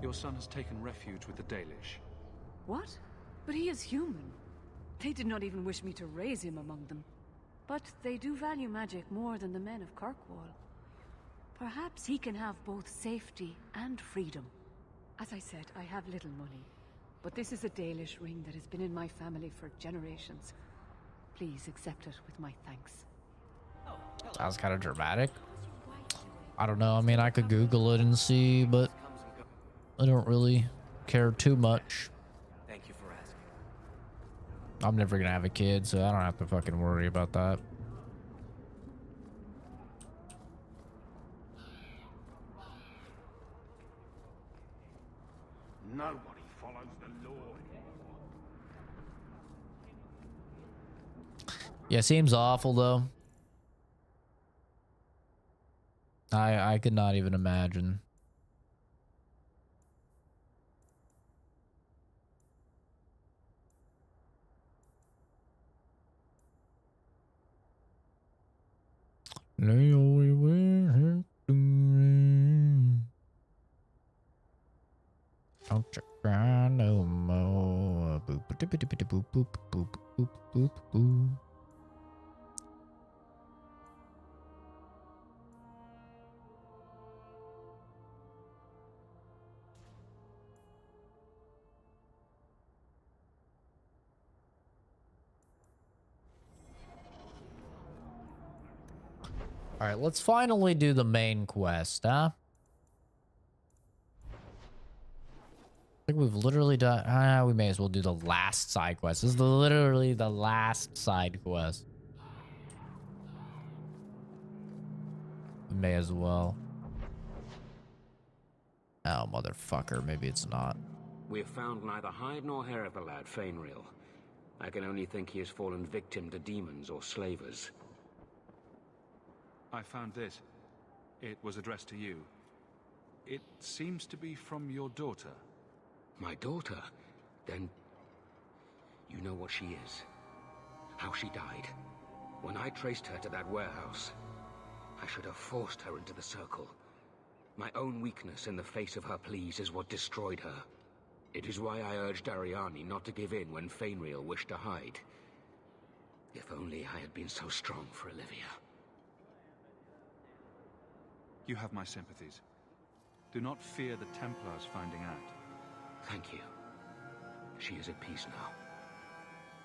Your son has taken refuge with the Dalish. What? But he is human. They did not even wish me to raise him among them. But they do value magic more than the men of Kirkwall. Perhaps he can have both safety and freedom. As I said, I have little money. But this is a Dalish ring that has been in my family for generations. Please accept it with my thanks. That was kind of dramatic. I don't know. I mean, I could Google it and see, but I don't really care too much. Thank you for asking. I'm never gonna have a kid, so I don't have to fucking worry about that. Nobody follows the law. Yeah, seems awful though. I could not even imagine. Don't you cry no more. Boop boop boop boop boop boop boop boop boop. All right, let's finally do the main quest, huh? I think we've literally done... we may as well do the last side quest. This is literally the last side quest. We may as well. Oh, motherfucker. Maybe it's not. We have found neither hide nor hair of the lad, Fainreal. I can only think he has fallen victim to demons or slavers. I found this. It was addressed to you. It seems to be from your daughter. My daughter? Then... you know what she is. How she died. When I traced her to that warehouse, I should have forced her into the circle. My own weakness in the face of her pleas is what destroyed her. It is why I urged Ariani not to give in when Fainreal wished to hide. If only I had been so strong for Olivia. You have my sympathies. Do not fear the Templars finding out. Thank you. She is at peace now.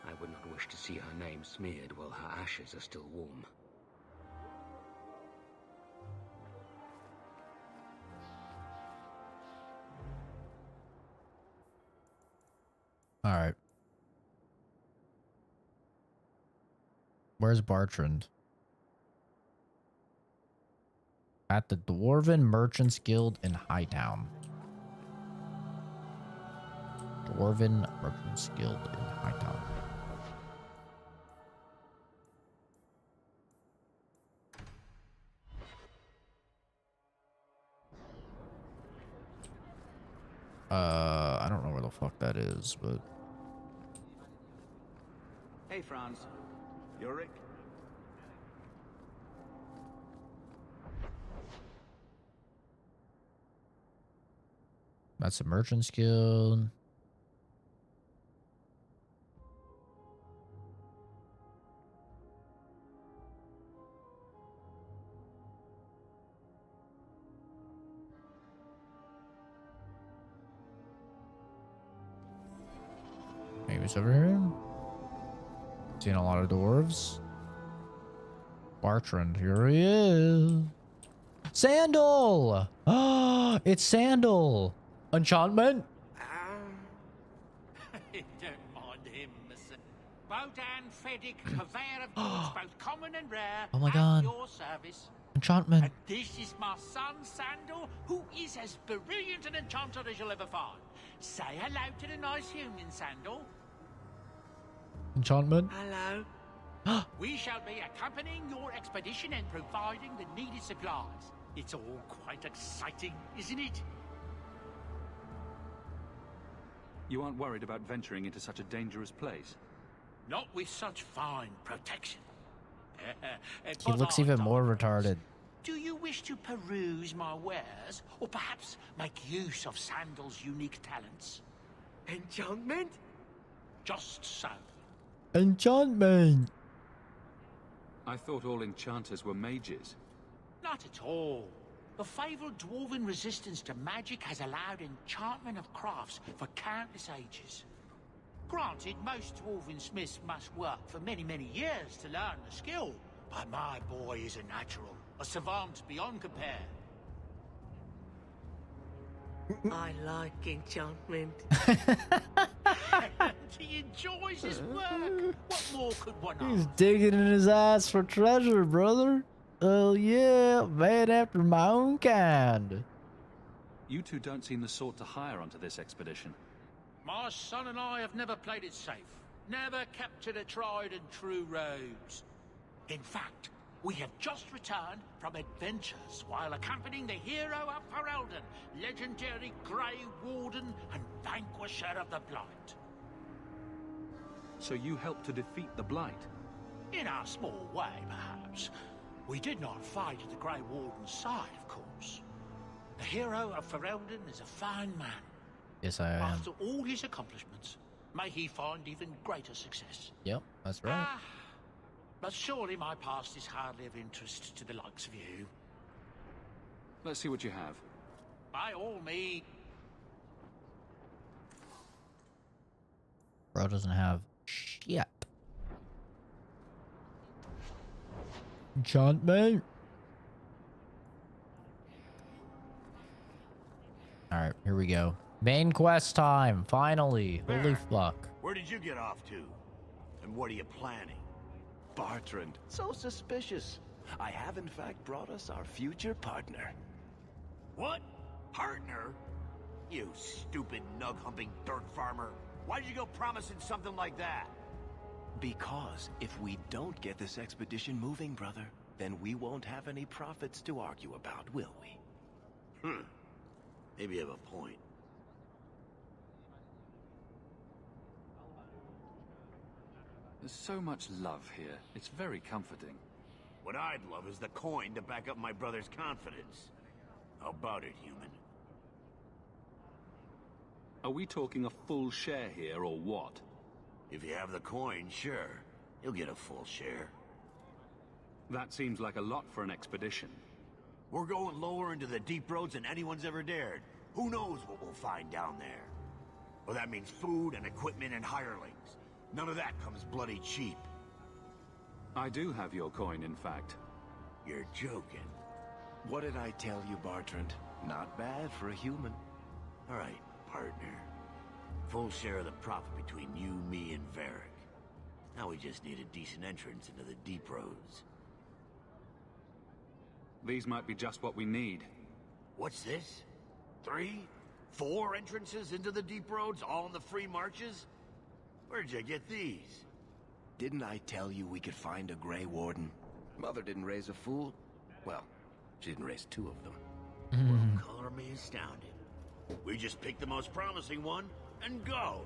I would not wish to see her name smeared while her ashes are still warm. All right. Where's Bartrand? At the Dwarven Merchants Guild in Hightown. Dwarven Merchants Guild in Hightown. I don't know where the fuck that is, but... Hey, Franz. Yorick? That's a Merchant's Guild. Maybe it's over here. Seen a lot of dwarves. Bartrand, here he is. Sandal! Ah, it's Sandal. Enchantment? Don't mind him, Mr. Bodan Feddick, purveyor of goods both common and rare, Oh my at God. your service. Enchantment. And this is my son, Sandal, who is as brilliant an enchanter as you'll ever find. Say hello to the nice human, Sandal. Enchantment? Hello. We shall be accompanying your expedition and providing the needed supplies. It's all quite exciting, isn't it? You aren't worried about venturing into such a dangerous place? Not with such fine protection. He looks even more retarded. Do you wish to peruse my wares, or perhaps make use of Sandal's unique talents? Enchantment? Just so. Enchantment. I thought all enchanters were mages. Not at all. The fabled dwarven resistance to magic has allowed enchantment of crafts for countless ages. Granted, most dwarven smiths must work for many, many years to learn the skill, but my boy is a natural, a savant beyond compare. I like enchantment. He enjoys his work. What more could one He's ask? digging in his ass for treasure, brother. Oh yeah, man after my own kind. You two don't seem the sort to hire onto this expedition. My son and I have never played it safe. Never kept to the tried and true roads. In fact, we have just returned from adventures while accompanying the hero of Ferelden, legendary Grey Warden and vanquisher of the Blight. So you helped to defeat the Blight? In our small way, perhaps. We did not fight at the Grey Warden's side, of course. The hero of Ferelden is a fine man. Yes, I am. After all his accomplishments, may he find even greater success. Yep, that's right. But surely my past is hardly of interest to the likes of you. Let's see what you have. By all means. Bro doesn't have shit. Enchantment. right, here we go. Main quest time, finally. Holy fuck. Where did you get off to? And what are you planning? Bartrand, so suspicious. I have in fact brought us our future partner. What? Partner? You stupid nug-humping dirt farmer. Why'd you go promising something like that? Because if we don't get this expedition moving, brother, then we won't have any profits to argue about, will we? Maybe you have a point. There's so much love here. It's very comforting. What I'd love is the coin to back up my brother's confidence. How about it, human? Are we talking a full share here, or what? If you have the coin, sure. You'll get a full share. That seems like a lot for an expedition. We're going lower into the deep roads than anyone's ever dared. Who knows what we'll find down there? Well, that means food and equipment and hirelings. None of that comes bloody cheap. I do have your coin, in fact. You're joking. What did I tell you, Bartrand? Not bad for a human. All right, partner. Full share of the profit between you, me, and Varric. Now we just need a decent entrance into the deep roads. These might be just what we need. What's this? 3? 4 entrances into the deep roads, all in the free marches? Where'd you get these? Didn't I tell you we could find a Grey Warden? Mother didn't raise a fool. Well, she didn't raise 2 of them. Well, color me astounded. We just pick the most promising one and go.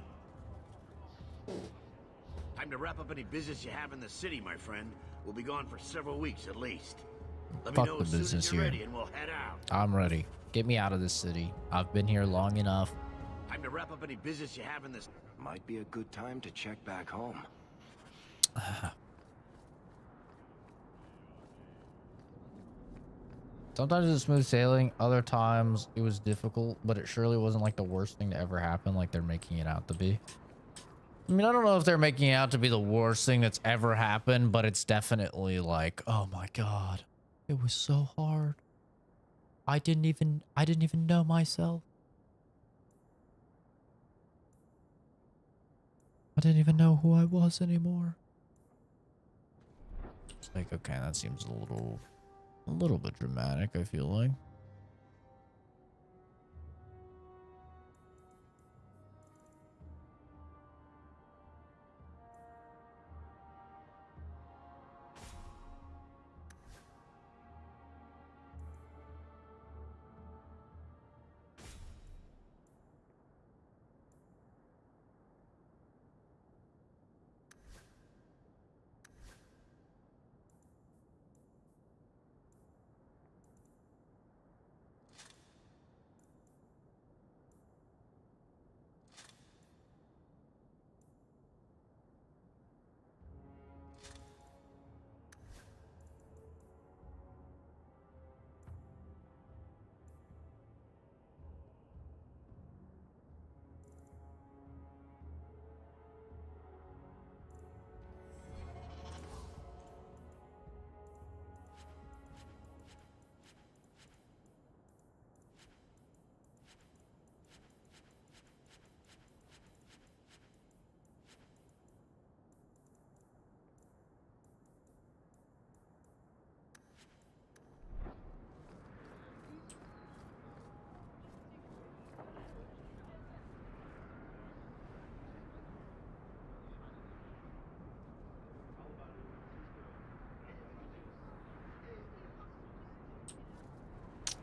Time to wrap up any business you have in the city, my friend. We'll be gone for several weeks at least. Let Fuck me know the as soon business as you're here. ready and we'll head out. I'm ready. Get me out of this city. I've been here long enough. Time to wrap up any business you have in this. Might be a good time to check back home. Sometimes it's smooth sailing, other times it was difficult, but it surely wasn't like the worst thing to ever happen like they're making it out to be. I mean, I don't know if they're making it out to be the worst thing that's ever happened, but it's definitely like, oh my god, it was so hard. I didn't even know myself. I didn't even know who I was anymore. It's like, okay, that seems a little bit dramatic, I feel like.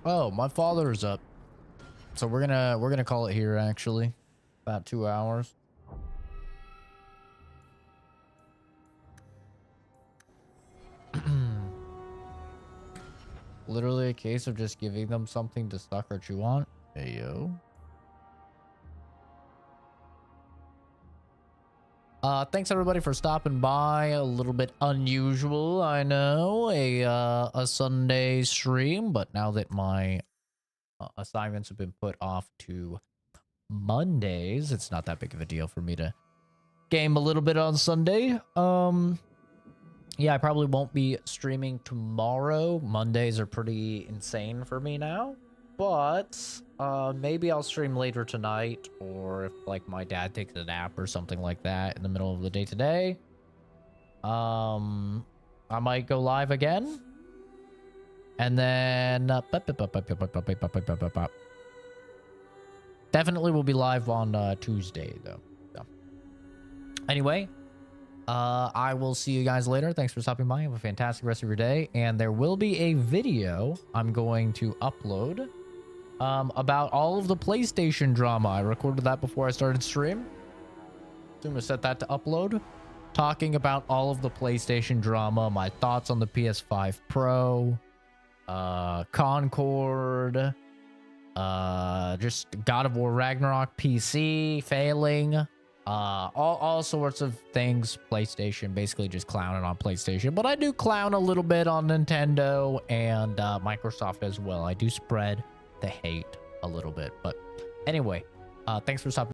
Oh, my father is up. So we're gonna call it here actually. About 2 hours. Literally a case of just giving them something to suck or chew on. Hey yo. Thanks everybody for stopping by. A little bit unusual, I know, a Sunday stream, but now that my assignments have been put off to Mondays, it's not that big of a deal for me to game a little bit on Sunday. Yeah, I probably won't be streaming tomorrow. Mondays are pretty insane for me now. But maybe I'll stream later tonight, or if like my dad takes a nap or something like that in the middle of the day today, I might go live again. And then definitely will be live on Tuesday though. So anyway, I will see you guys later. Thanks for stopping by. Have a fantastic rest of your day. And there will be a video I'm going to upload about all of the PlayStation drama. I recorded that before I started stream. So I'm gonna set that to upload. Talking about all of the PlayStation drama, my thoughts on the PS5 Pro, Concord, just God of War Ragnarok PC failing, all sorts of things. PlayStation, basically just clowning on PlayStation, but I do clown a little bit on Nintendo and Microsoft as well. I do spread the hate a little bit, but anyway, thanks for stopping